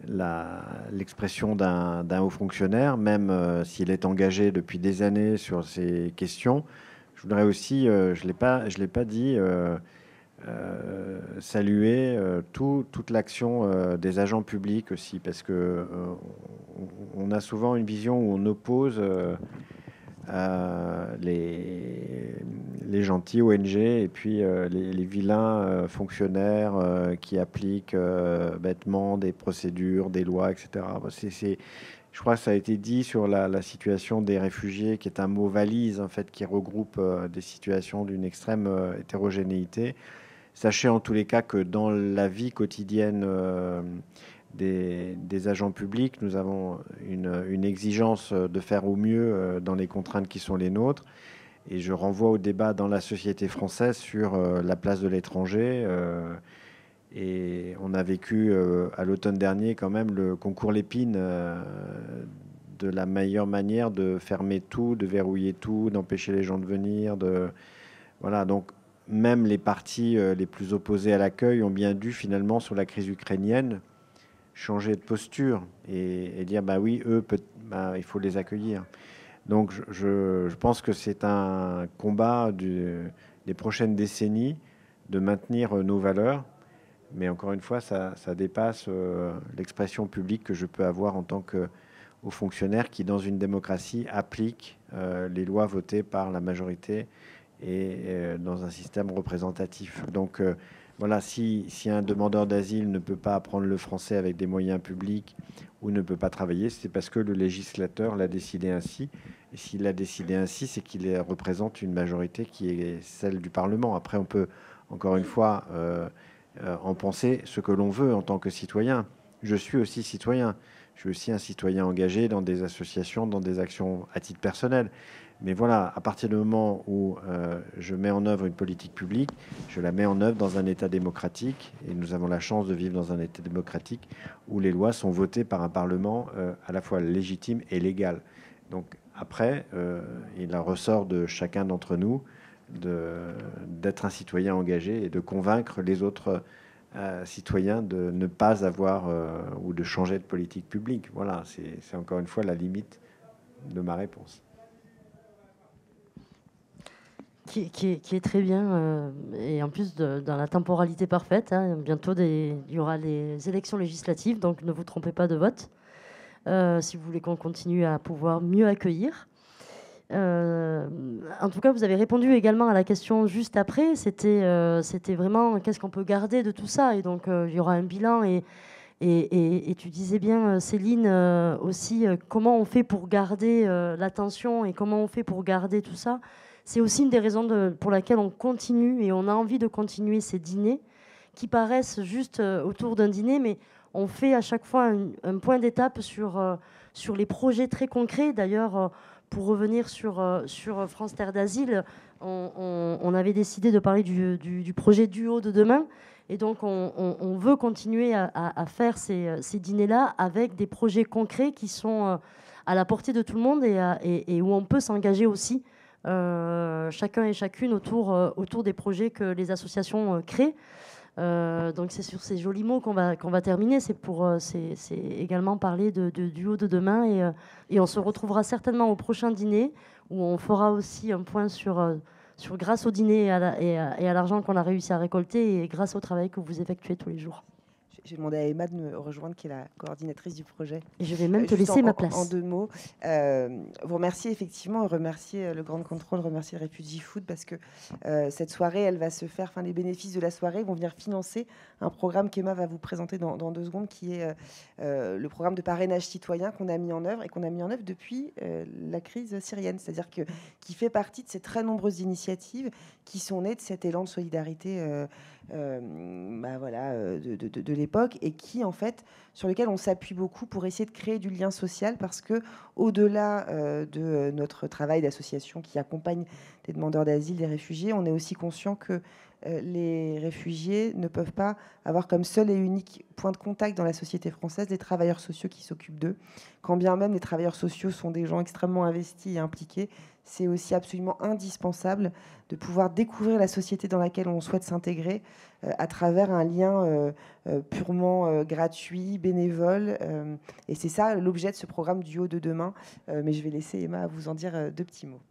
F: l'expression d'un haut fonctionnaire, même s'il est engagé depuis des années sur ces questions. Je voudrais aussi, je l'ai pas dit, saluer toute l'action des agents publics aussi, parce que on a souvent une vision où on oppose les gentils ONG et puis les vilains fonctionnaires qui appliquent bêtement des procédures, des lois, etc. Je crois que ça a été dit sur la situation des réfugiés, qui est un mot valise en fait, qui regroupe des situations d'une extrême hétérogénéité. Sachez en tous les cas que dans la vie quotidienne des agents publics, nous avons une exigence de faire au mieux dans les contraintes qui sont les nôtres. Et je renvoie au débat dans la société française sur la place de l'étranger. Et on a vécu à l'automne dernier quand même le concours Lépine de la meilleure manière de fermer tout, de verrouiller tout, d'empêcher les gens de venir. Voilà, donc même les partis les plus opposés à l'accueil ont bien dû finalement sur la crise ukrainienne changer de posture et dire bah oui, eux, il faut les accueillir. Donc je pense que c'est un combat des prochaines décennies de maintenir nos valeurs. Mais encore une fois, ça dépasse l'expression publique que je peux avoir en tant que haut fonctionnaire qui, dans une démocratie, applique les lois votées par la majorité et dans un système représentatif. Donc voilà, si un demandeur d'asile ne peut pas apprendre le français avec des moyens publics ou ne peut pas travailler, c'est parce que le législateur l'a décidé ainsi. Et s'il l'a décidé ainsi, c'est qu'il représente une majorité qui est celle du Parlement. Après, on peut, encore une fois, en penser ce que l'on veut en tant que citoyen. Je suis aussi citoyen. Je suis aussi un citoyen engagé dans des associations, dans des actions à titre personnel. Mais voilà, à partir du moment où je mets en œuvre une politique publique, je la mets en œuvre dans un État démocratique. Et nous avons la chance de vivre dans un État démocratique où les lois sont votées par un Parlement à la fois légitime et légal. Donc après, il en ressort de chacun d'entre nous d'être un citoyen engagé et de convaincre les autres citoyens de ne pas avoir ou de changer de politique publique. Voilà, c'est encore une fois la limite de ma réponse.
A: Qui est très bien, et en plus dans la temporalité parfaite. Hein, bientôt, il y aura les élections législatives, donc ne vous trompez pas de vote, si vous voulez qu'on continue à pouvoir mieux accueillir. En tout cas, vous avez répondu également à la question juste après. C'était vraiment qu'est-ce qu'on peut garder de tout ça. Et donc, il y aura un bilan. Et tu disais bien, Céline, aussi, comment on fait pour garder l'attention et comment on fait pour garder tout ça. C'est aussi une des raisons pour laquelle on continue et on a envie de continuer ces dîners qui paraissent juste autour d'un dîner, mais on fait à chaque fois un point d'étape sur les projets très concrets. D'ailleurs, pour revenir sur France Terre d'Asile, on avait décidé de parler du projet Duo de demain. Et donc, on veut continuer à faire ces dîners-là avec des projets concrets qui sont à la portée de tout le monde et où on peut s'engager aussi, chacun et chacune, autour des projets que les associations créent. Donc c'est sur ces jolis mots qu'on va terminer. C'est également parler de Duo de demain et on se retrouvera certainement au prochain dîner où on fera aussi un point sur grâce au dîner et à l'argent qu'on a réussi à récolter et grâce au travail que vous effectuez tous les jours.
E: J'ai demandé à Emma de me rejoindre, qui est la coordinatrice du projet.
A: Et je vais même te laisser ma place.
E: En 2 mots, vous remercier effectivement, remercier le Grand Contrôle, remercier Refugee Food, parce que cette soirée, elle va se faire, enfin les bénéfices de la soirée vont venir financer un programme qu'Emma va vous présenter dans 2 secondes, qui est le programme de parrainage citoyen qu'on a mis en œuvre et qu'on a mis en œuvre depuis la crise syrienne, c'est-à-dire qui fait partie de ces très nombreuses initiatives qui sont nées de cet élan de solidarité de l'époque et qui, en fait, sur lequel on s'appuie beaucoup pour essayer de créer du lien social, parce que au-delà de notre travail d'association qui accompagne des demandeurs d'asile, des réfugiés, on est aussi conscient que les réfugiés ne peuvent pas avoir comme seul et unique point de contact dans la société française les travailleurs sociaux qui s'occupent d'eux. Quand bien même les travailleurs sociaux sont des gens extrêmement investis et impliqués, c'est aussi absolument indispensable de pouvoir découvrir la société dans laquelle on souhaite s'intégrer à travers un lien purement gratuit, bénévole. Et c'est ça l'objet de ce programme Duo de demain. Mais je vais laisser Emma vous en dire 2 petits mots.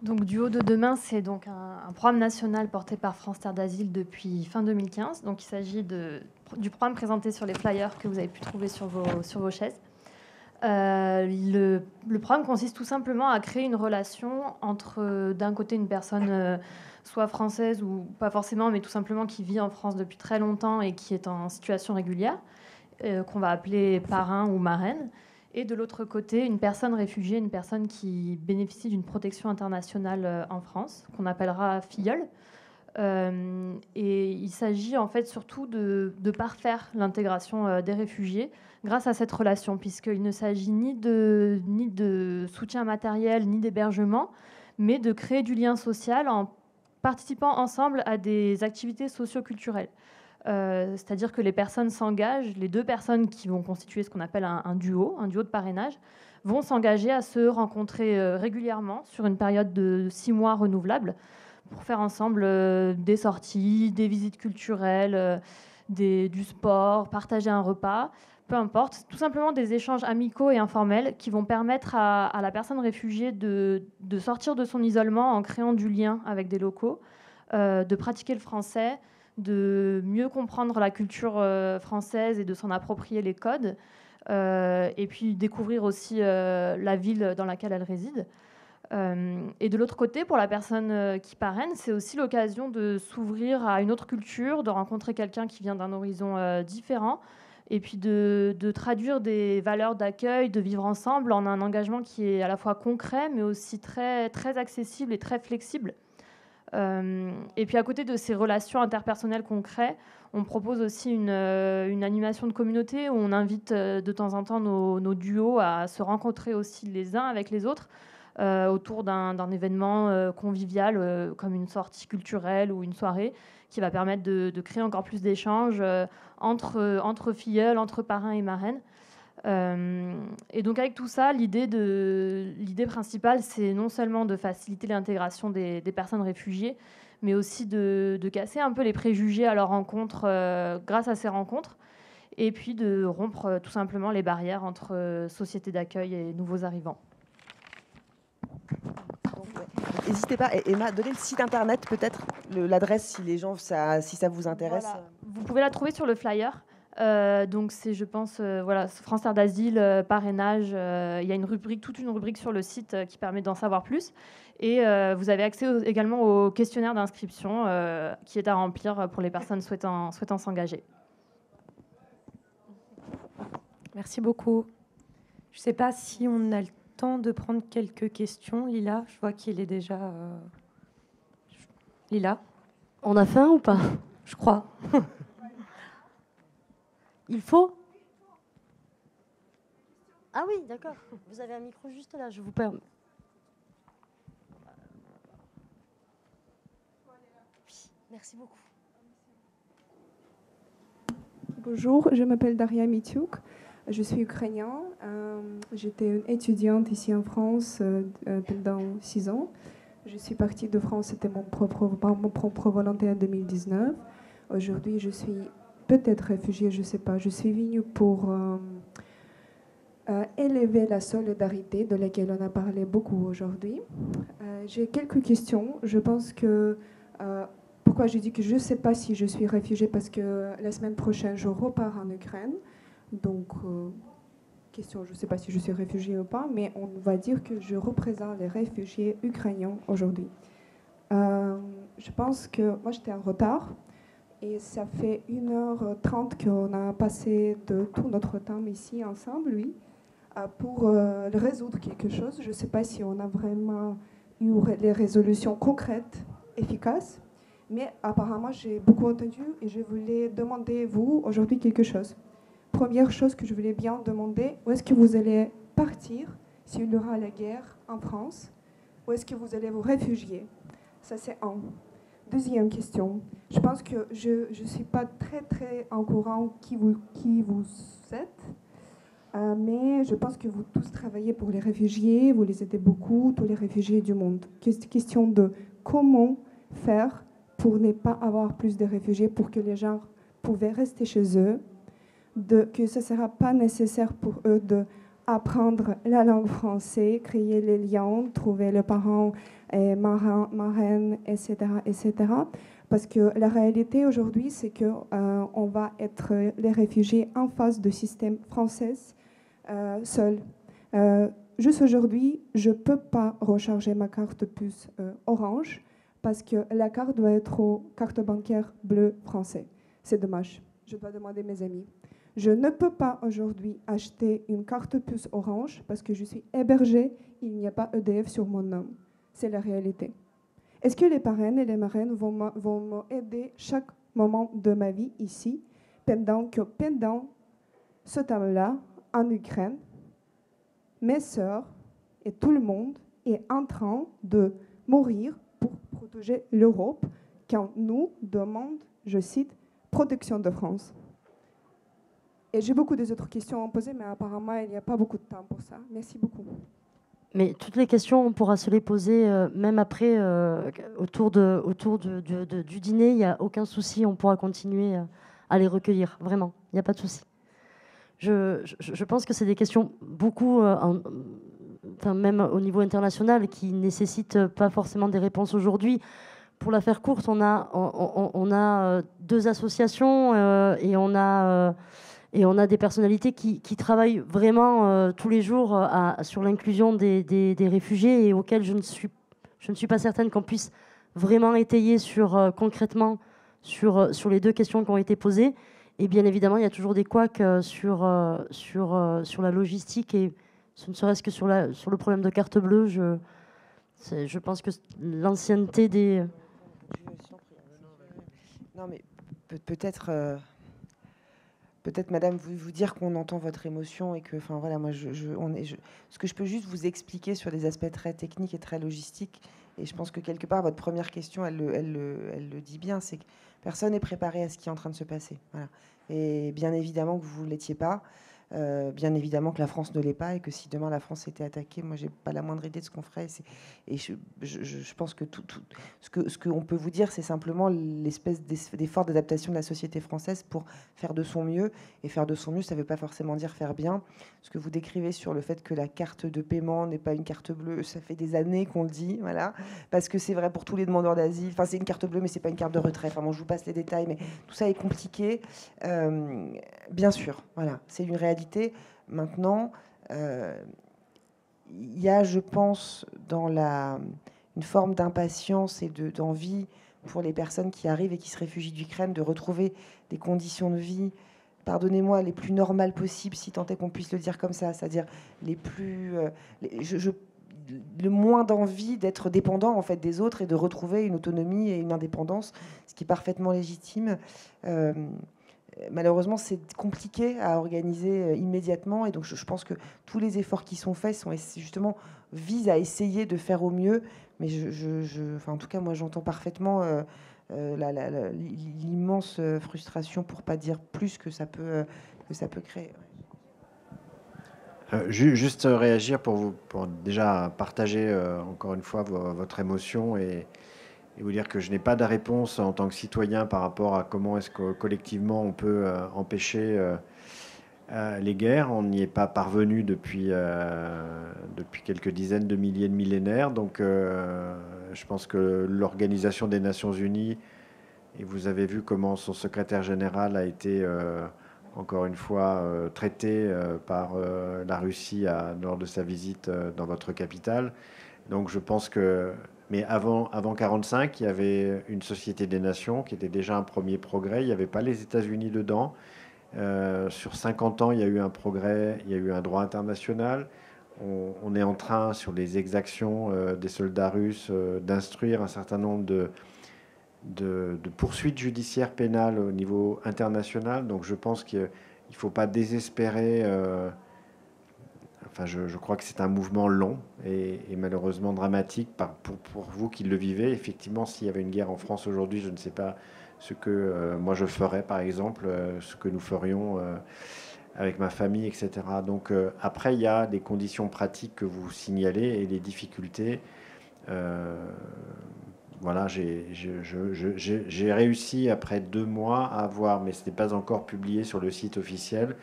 C: Donc Duo de demain, c'est donc un programme national porté par France Terre d'Asile depuis fin 2015. Donc il s'agit du programme présenté sur les flyers que vous avez pu trouver sur vos chaises. Le programme consiste tout simplement à créer une relation entre, d'un côté, une personne soit française ou pas forcément, mais tout simplement qui vit en France depuis très longtemps et qui est en situation régulière, qu'on va appeler parrain ou marraine, et de l'autre côté, une personne réfugiée, une personne qui bénéficie d'une protection internationale en France, qu'on appellera filleule. Et il s'agit en fait surtout de parfaire l'intégration des réfugiés grâce à cette relation, puisqu'il ne s'agit ni de soutien matériel, ni d'hébergement,
H: mais de créer du lien social en participant ensemble à des activités socio-culturelles. C'est-à-dire que les personnes s'engagent, les deux personnes qui vont constituer ce qu'on appelle un duo de parrainage, vont s'engager à se rencontrer régulièrement sur une période de 6 mois renouvelable pour faire ensemble des sorties, des visites culturelles, du sport, partager un repas, peu importe, tout simplement des échanges amicaux et informels qui vont permettre à la personne réfugiée de sortir de son isolement en créant du lien avec des locaux, de pratiquer le français, de mieux comprendre la culture française et de s'en approprier les codes, et puis découvrir aussi la ville dans laquelle elle réside. Et de l'autre côté, pour la personne qui parraine, c'est aussi l'occasion de s'ouvrir à une autre culture, de rencontrer quelqu'un qui vient d'un horizon différent, et puis de traduire des valeurs d'accueil, de vivre ensemble en un engagement qui est à la fois concret, mais aussi très, très accessible et très flexible. Et puis à côté de ces relations interpersonnelles qu'on crée, on propose aussi une animation de communauté où on invite de temps en temps nos duos à se rencontrer aussi les uns avec les autres autour d'un événement convivial comme une sortie culturelle ou une soirée qui va permettre de créer encore plus d'échanges entre filleuls, entre parrains et marraines. Et donc avec tout ça, l'idée principale, c'est non seulement de faciliter l'intégration des personnes réfugiées, mais aussi de casser un peu les préjugés à leur rencontre grâce à ces rencontres, et puis de rompre tout simplement les barrières entre sociétés d'accueil et nouveaux arrivants.
E: N'hésitez pas, Emma, donnez le site internet peut-être, l'adresse si les gens, si ça vous intéresse.
H: Voilà. Vous pouvez la trouver sur le flyer. Donc c'est, je pense, France Terre d'Asile, parrainage. Il y a toute une rubrique sur le site qui permet d'en savoir plus. Et vous avez accès également au questionnaire d'inscription qui est à remplir pour les personnes souhaitant s'engager.
C: Merci beaucoup. Je ne sais pas si on a le temps de prendre quelques questions. Lila, je vois qu'il est déjà... Lila,
A: On a faim ou pas?
C: je crois.
A: Il faut? Ah oui, d'accord. Vous avez un micro juste là, je vous permets. Oui, merci beaucoup.
I: Bonjour, je m'appelle Daria Mityouk, je suis ukrainienne. J'étais une étudiante ici en France pendant 6 ans. Je suis partie de France, c'était mon propre volonté en 2019. Aujourd'hui, je suis peut-être réfugiée, je ne sais pas. Je suis venue pour élever la solidarité de laquelle on a parlé beaucoup aujourd'hui. J'ai quelques questions. Je pense que... pourquoi je dis que je ne sais pas si je suis réfugiée? Parce que la semaine prochaine, je repars en Ukraine. Donc, question, je ne sais pas si je suis réfugiée ou pas, mais on va dire que je représente les réfugiés ukrainiens aujourd'hui. Je pense que moi, j'étais en retard. Et ça fait 1h30 qu'on a passé de tout notre temps ici ensemble, oui, pour résoudre quelque chose. Je ne sais pas si on a vraiment eu les résolutions concrètes, efficaces. Mais apparemment, j'ai beaucoup entendu et je voulais demander, vous, aujourd'hui, quelque chose. Première chose que je voulais bien demander, où est-ce que vous allez partir s'il y aura la guerre en France? Où est-ce que vous allez vous réfugier? Ça, c'est un. Deuxième question. Je pense que je ne suis pas très en courant qui vous êtes, mais je pense que vous tous travaillez pour les réfugiés, vous les aidez beaucoup, tous les réfugiés du monde. Question de comment faire pour ne pas avoir plus de réfugiés, pour que les gens pouvaient rester chez eux, que ce ne sera pas nécessaire pour eux d'apprendre la langue française, créer les liens, trouver les parents, marraines, etc., etc. Parce que la réalité aujourd'hui, c'est qu'on va être les réfugiés en face du système français seuls. Juste aujourd'hui, je ne peux pas recharger ma carte puce orange parce que la carte doit être aux cartes bancaires bleues français. C'est dommage. Je dois demander mes amis. Je ne peux pas aujourd'hui acheter une carte puce orange parce que je suis hébergée. Il n'y a pas EDF sur mon nom. C'est la réalité. Est-ce que les parraines et les marraines vont m'aider chaque moment de ma vie ici, pendant ce temps-là, en Ukraine, mes sœurs et tout le monde est en train de mourir pour protéger l'Europe quand nous demande, je cite, protection de France. Et j'ai beaucoup d'autres questions à poser, mais apparemment, il n'y a pas beaucoup de temps pour ça. Merci beaucoup.
A: Mais toutes les questions, on pourra se les poser même après, autour du dîner. Il n'y a aucun souci, on pourra continuer à les recueillir. Vraiment, il n'y a pas de souci. Je pense que c'est des questions beaucoup, même au niveau international, qui ne nécessitent pas forcément des réponses aujourd'hui. Pour la faire courte, on a 2 associations et on a des personnalités qui travaillent vraiment tous les jours sur l'inclusion des réfugiés et auxquels je ne suis pas certaine qu'on puisse vraiment étayer concrètement sur les 2 questions qui ont été posées. Et bien évidemment, il y a toujours des couacs sur la logistique et ce ne serait-ce que sur le problème de carte bleue. Je pense que l'ancienneté des...
E: Non, mais peut-être, madame, vous dire qu'on entend votre émotion et que, enfin voilà, moi, ce que je peux juste vous expliquer sur des aspects très techniques et très logistiques, et je pense que quelque part, votre première question, elle le dit bien, c'est que personne n'est préparé à ce qui est en train de se passer. Voilà. Et bien évidemment que vous ne l'étiez pas. Bien évidemment que la France ne l'est pas et que si demain la France était attaquée, moi j'ai pas la moindre idée de ce qu'on ferait. Et je pense que ce qu'on peut vous dire, c'est simplement l'espèce d'effort d'adaptation de la société française pour faire de son mieux. Et faire de son mieux, ça ne veut pas forcément dire faire bien. Ce que vous décrivez sur le fait que la carte de paiement n'est pas une carte bleue, ça fait des années qu'on le dit, voilà, parce que c'est vrai pour tous les demandeurs d'asile. Enfin, c'est une carte bleue, mais c'est pas une carte de retrait. Enfin, bon, je vous passe les détails, mais tout ça est compliqué. Bien sûr, voilà, c'est une réalité. Maintenant, il y a, je pense, dans une forme d'impatience et d'envie pour les personnes qui arrivent et qui se réfugient d'Ukraine de retrouver des conditions de vie, pardonnez-moi, les plus normales possibles, si tant est qu'on puisse le dire comme ça, c'est-à-dire les plus... le moins d'envie d'être dépendant en fait des autres et de retrouver une autonomie et une indépendance, ce qui est parfaitement légitime. Malheureusement, c'est compliqué à organiser immédiatement. Et donc, je pense que tous les efforts qui sont faits justement visent à essayer de faire au mieux. Mais en tout cas, moi, j'entends parfaitement l'immense frustration, pour pas dire plus, que ça peut créer.
F: Juste réagir pour déjà partager encore une fois votre émotion et vous dire que je n'ai pas de réponse en tant que citoyen par rapport à comment est-ce que collectivement on peut empêcher les guerres. On n'y est pas parvenu depuis quelques dizaines de milliers de millénaires. Donc je pense que l'Organisation des Nations Unies, et vous avez vu comment son secrétaire général a été encore une fois traité par la Russie lors de sa visite dans votre capitale. Donc je pense que... Mais avant 1945, il y avait une Société des Nations qui était déjà un premier progrès. Il n'y avait pas les États-Unis dedans. Sur 50 ans, il y a eu un progrès, il y a eu un droit international. On est en train, sur les exactions des soldats russes, d'instruire un certain nombre de poursuites judiciaires pénales au niveau international. Donc je pense qu'il ne faut pas désespérer... Enfin, je crois que c'est un mouvement long et malheureusement dramatique pour vous qui le vivez. Effectivement, s'il y avait une guerre en France aujourd'hui, je ne sais pas ce que moi je ferais, par exemple, ce que nous ferions avec ma famille, etc. Donc après, il y a des conditions pratiques que vous signalez et les difficultés. Voilà, j'ai réussi après 2 mois à avoir, mais ce n'est pas encore publié sur le site officiel,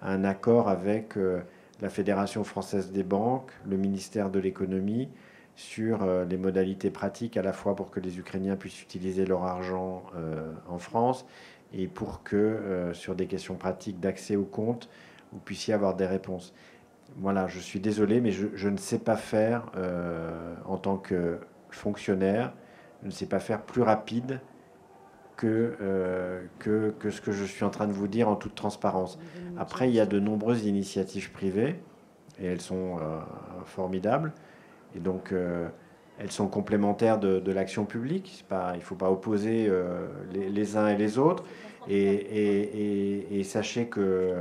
F: un accord avec... la Fédération française des banques, le ministère de l'économie, sur les modalités pratiques à la fois pour que les Ukrainiens puissent utiliser leur argent en France et pour que sur des questions pratiques d'accès au compte, vous puissiez avoir des réponses. Voilà, je suis désolé, mais je ne sais pas faire en tant que fonctionnaire, je ne sais pas faire plus rapide que ce que je suis en train de vous dire en toute transparence. Après, il y a de nombreuses initiatives privées, et elles sont formidables, et donc elles sont complémentaires de l'action publique. Il ne faut pas opposer les uns et les autres, et sachez que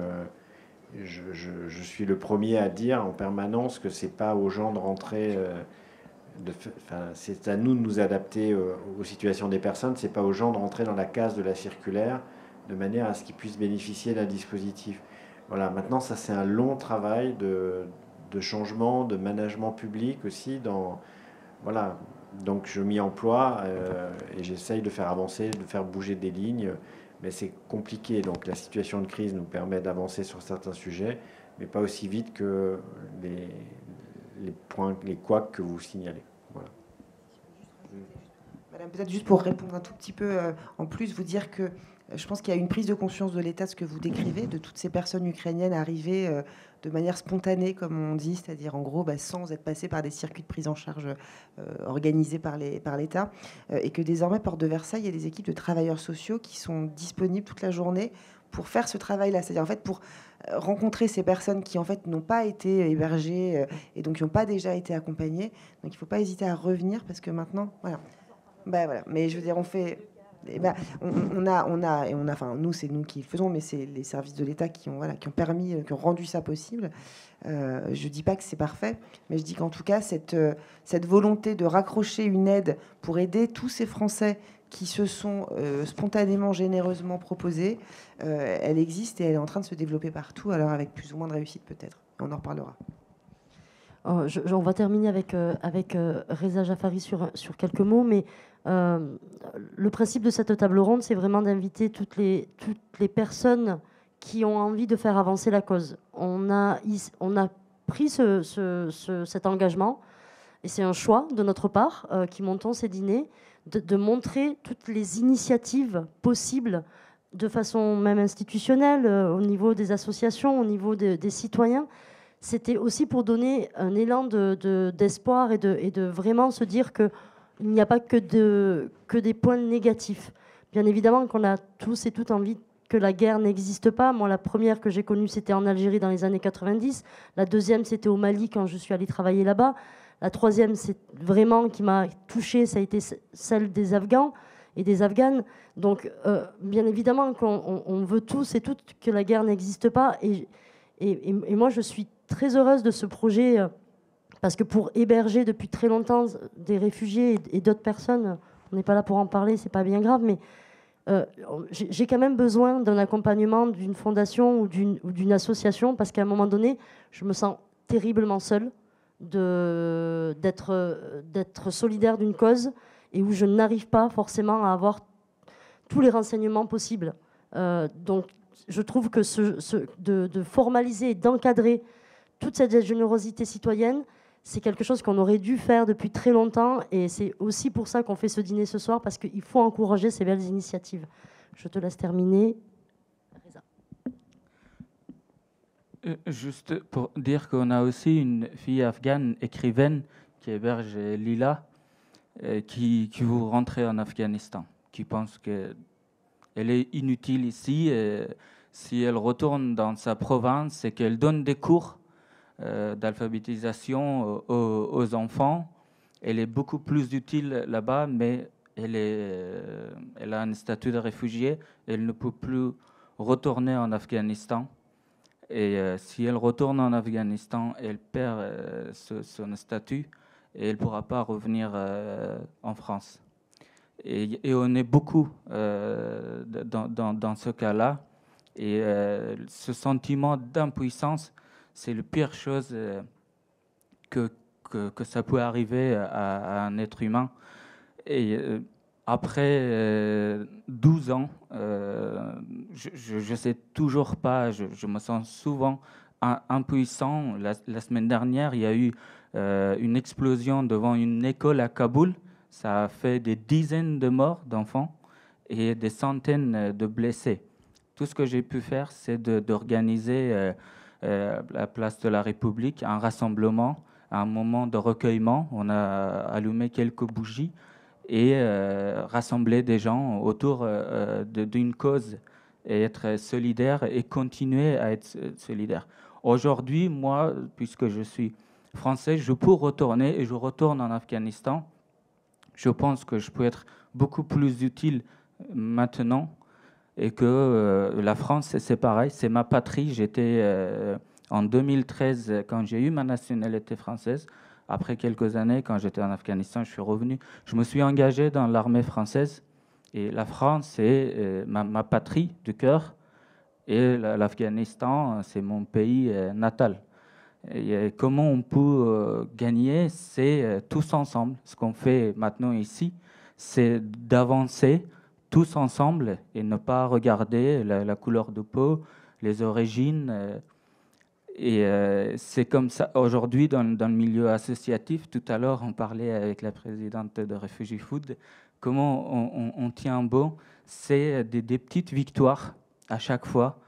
F: je suis le premier à dire en permanence que ce n'est pas aux gens de rentrer c'est à nous de nous adapter aux situations des personnes. C'est pas aux gens de rentrer dans la case de la circulaire de manière à ce qu'ils puissent bénéficier d'un dispositif. Voilà. Maintenant, ça c'est un long travail de changement, de management public aussi. Voilà. Donc je m'y emploie et j'essaye de faire avancer, de faire bouger des lignes, mais c'est compliqué. Donc la situation de crise nous permet d'avancer sur certains sujets, mais pas aussi vite que les couacs que vous signalez. Voilà.
E: Madame, peut-être juste pour répondre un tout petit peu, en plus, vous dire que je pense qu'il y a une prise de conscience de l'État, ce que vous décrivez, de toutes ces personnes ukrainiennes arrivées de manière spontanée, comme on dit, c'est-à-dire en gros sans être passées par des circuits de prise en charge organisés par l'État, et que désormais, Porte de Versailles, il y a des équipes de travailleurs sociaux qui sont disponibles toute la journée pour faire ce travail-là, c'est-à-dire en fait pour rencontrer ces personnes qui en fait n'ont pas été hébergées et donc qui n'ont pas déjà été accompagnées. Donc il ne faut pas hésiter à revenir parce que maintenant, voilà. Voilà. Mais je veux dire, on fait... enfin, nous, c'est nous qui le faisons, mais c'est les services de l'État qui ont permis, qui ont rendu ça possible. Je dis pas que c'est parfait, mais je dis qu'en tout cas, cette volonté de raccrocher une aide pour aider tous ces Français qui se sont spontanément, généreusement proposés, elle existe et elle est en train de se développer partout, alors avec plus ou moins de réussite peut-être. On en reparlera.
A: On va terminer avec Reza Jafari sur quelques mots, mais le principe de cette table ronde, c'est vraiment d'inviter toutes les personnes qui ont envie de faire avancer la cause. On a pris cet engagement, et c'est un choix de notre part, qui montons ces dîners, de montrer toutes les initiatives possibles, de façon même institutionnelle, au niveau des associations, au niveau des citoyens. C'était aussi pour donner un élan d'espoir et de vraiment se dire qu'il n'y a pas que des points négatifs. Bien évidemment qu'on a tous et toutes envie que la guerre n'existe pas. Moi, la première que j'ai connue, c'était en Algérie dans les années 90. La deuxième, c'était au Mali quand je suis allée travailler là-bas. La troisième, c'est vraiment qui m'a touchée, ça a été celle des Afghans et des Afghanes. Donc, bien évidemment qu'on veut tous et toutes que la guerre n'existe pas. Et moi, je suis très heureuse de ce projet parce que pour héberger depuis très longtemps des réfugiés et d'autres personnes, on n'est pas là pour en parler, c'est pas bien grave, mais j'ai quand même besoin d'un accompagnement d'une fondation ou d'une association parce qu'à un moment donné, je me sens terriblement seule d'être solidaire d'une cause et où je n'arrive pas forcément à avoir tous les renseignements possibles. Donc, je trouve que de formaliser et d'encadrer toute cette générosité citoyenne, c'est quelque chose qu'on aurait dû faire depuis très longtemps. Et c'est aussi pour ça qu'on fait ce dîner ce soir, parce qu'il faut encourager ces belles initiatives. Je te laisse terminer. Reza.
B: Juste pour dire qu'on a aussi une fille afghane écrivaine qui héberge Lila, qui veut rentrer en Afghanistan, qui pense qu'elle est inutile ici. Et si elle retourne dans sa province et qu'elle donne des cours d'alphabétisation aux enfants, elle est beaucoup plus utile là-bas, mais elle a un statut de réfugiée, elle ne peut plus retourner en Afghanistan. Et si elle retourne en Afghanistan, elle perd son statut et elle ne pourra pas revenir en France. Et on est beaucoup dans ce cas-là. Et ce sentiment d'impuissance, c'est la pire chose que ça peut arriver à un être humain. Et après 12 ans, je ne sais toujours pas, je me sens souvent impuissant. La semaine dernière, il y a eu une explosion devant une école à Kaboul. Ça a fait des dizaines de morts d'enfants et des centaines de blessés. Tout ce que j'ai pu faire, c'est d'organiser à la place de la République un rassemblement, un moment de recueillement. On a allumé quelques bougies et rassembler des gens autour d'une cause et être solidaire et continuer à être solidaire. Aujourd'hui, moi, puisque je suis français, je peux retourner et je retourne en Afghanistan. Je pense que je peux être beaucoup plus utile maintenant et que la France, c'est pareil, c'est ma patrie. J'étais en 2013, quand j'ai eu ma nationalité française, après quelques années, quand j'étais en Afghanistan, je suis revenu. Je me suis engagé dans l'armée française. Et la France, c'est ma patrie de cœur. Et l'Afghanistan, c'est mon pays natal. Et comment on peut gagner, c'est tous ensemble. Ce qu'on fait maintenant ici, c'est d'avancer tous ensemble et ne pas regarder la couleur de peau, les origines. Et c'est comme ça aujourd'hui dans le milieu associatif. Tout à l'heure, on parlait avec la présidente de Refugee Food. Comment on tient bon, c'est des petites victoires à chaque fois.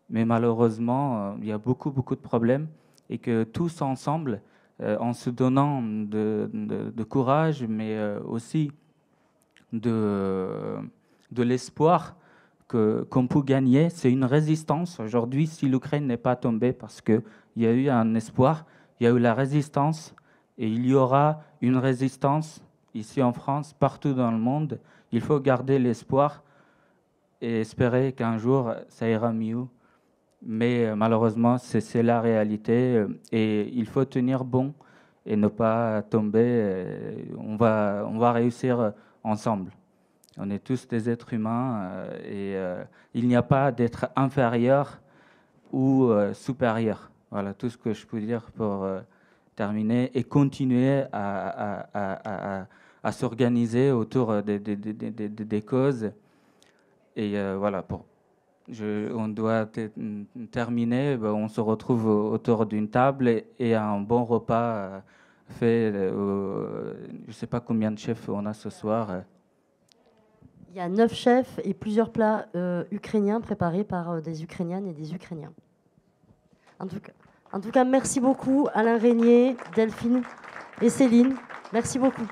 B: Mais malheureusement, il y a beaucoup de problèmes. Et que tous ensemble, en se donnant de courage, mais aussi de l'espoir qu'on peut gagner, c'est une résistance. Aujourd'hui, si l'Ukraine n'est pas tombée, parce qu'il y a eu un espoir, il y a eu la résistance, et il y aura une résistance ici en France, partout dans le monde. Il faut garder l'espoir et espérer qu'un jour, ça ira mieux. Mais malheureusement, c'est la réalité, et il faut tenir bon et ne pas tomber. On va réussir ensemble. On est tous des êtres humains et il n'y a pas d'être inférieur ou supérieur. Voilà tout ce que je peux dire pour terminer et continuer à s'organiser autour des causes. Et voilà, on doit terminer. On se retrouve autour d'une table et un bon repas fait. Je ne sais pas combien de chefs on a ce soir.
A: Il y a 9 chefs et plusieurs plats ukrainiens préparés par des Ukrainiennes et des Ukrainiens. En tout cas, merci beaucoup Alain Régnier, Delphine et Céline. Merci beaucoup.